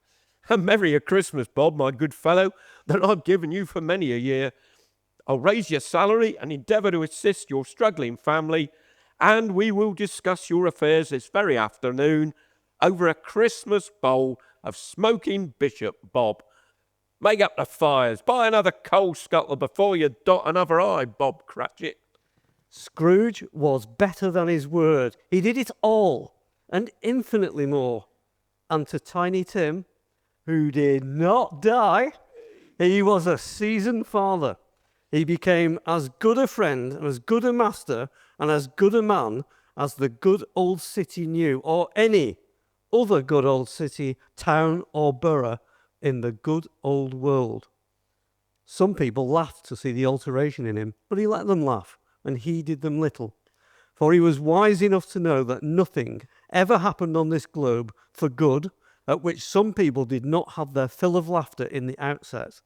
A merry Christmas, Bob, my good fellow, that I've given you for many a year. I'll raise your salary and endeavour to assist your struggling family, and we will discuss your affairs this very afternoon over a Christmas bowl of smoking bishop, Bob. Make up the fires, buy another coal scuttle before you dot another I, Bob Cratchit. Scrooge was better than his word. He did it all, and infinitely more. And to Tiny Tim, who did not die, he was a seasoned father. He became as good a friend, and as good a master, and as good a man as the good old city knew, or any other good old city, town, or borough in the good old world. Some people laughed to see the alteration in him, but he let them laugh, and heeded them little, for he was wise enough to know that nothing ever happened on this globe for good at which some people did not have their fill of laughter in the outset.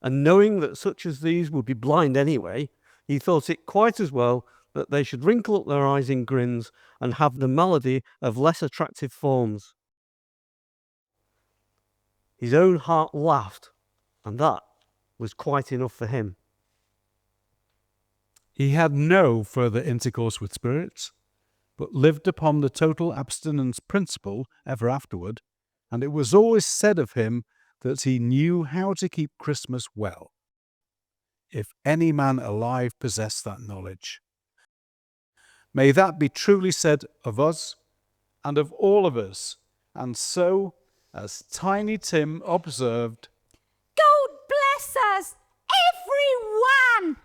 And knowing that such as these would be blind anyway, he thought it quite as well that they should wrinkle up their eyes in grins and have the malady of less attractive forms. His own heart laughed, and that was quite enough for him. He had no further intercourse with spirits, but lived upon the total abstinence principle ever afterward, and it was always said of him that he knew how to keep Christmas well. if any man alive possess that knowledge. May that be truly said of us and of all of us. And so, as Tiny Tim observed, God bless us, everyone!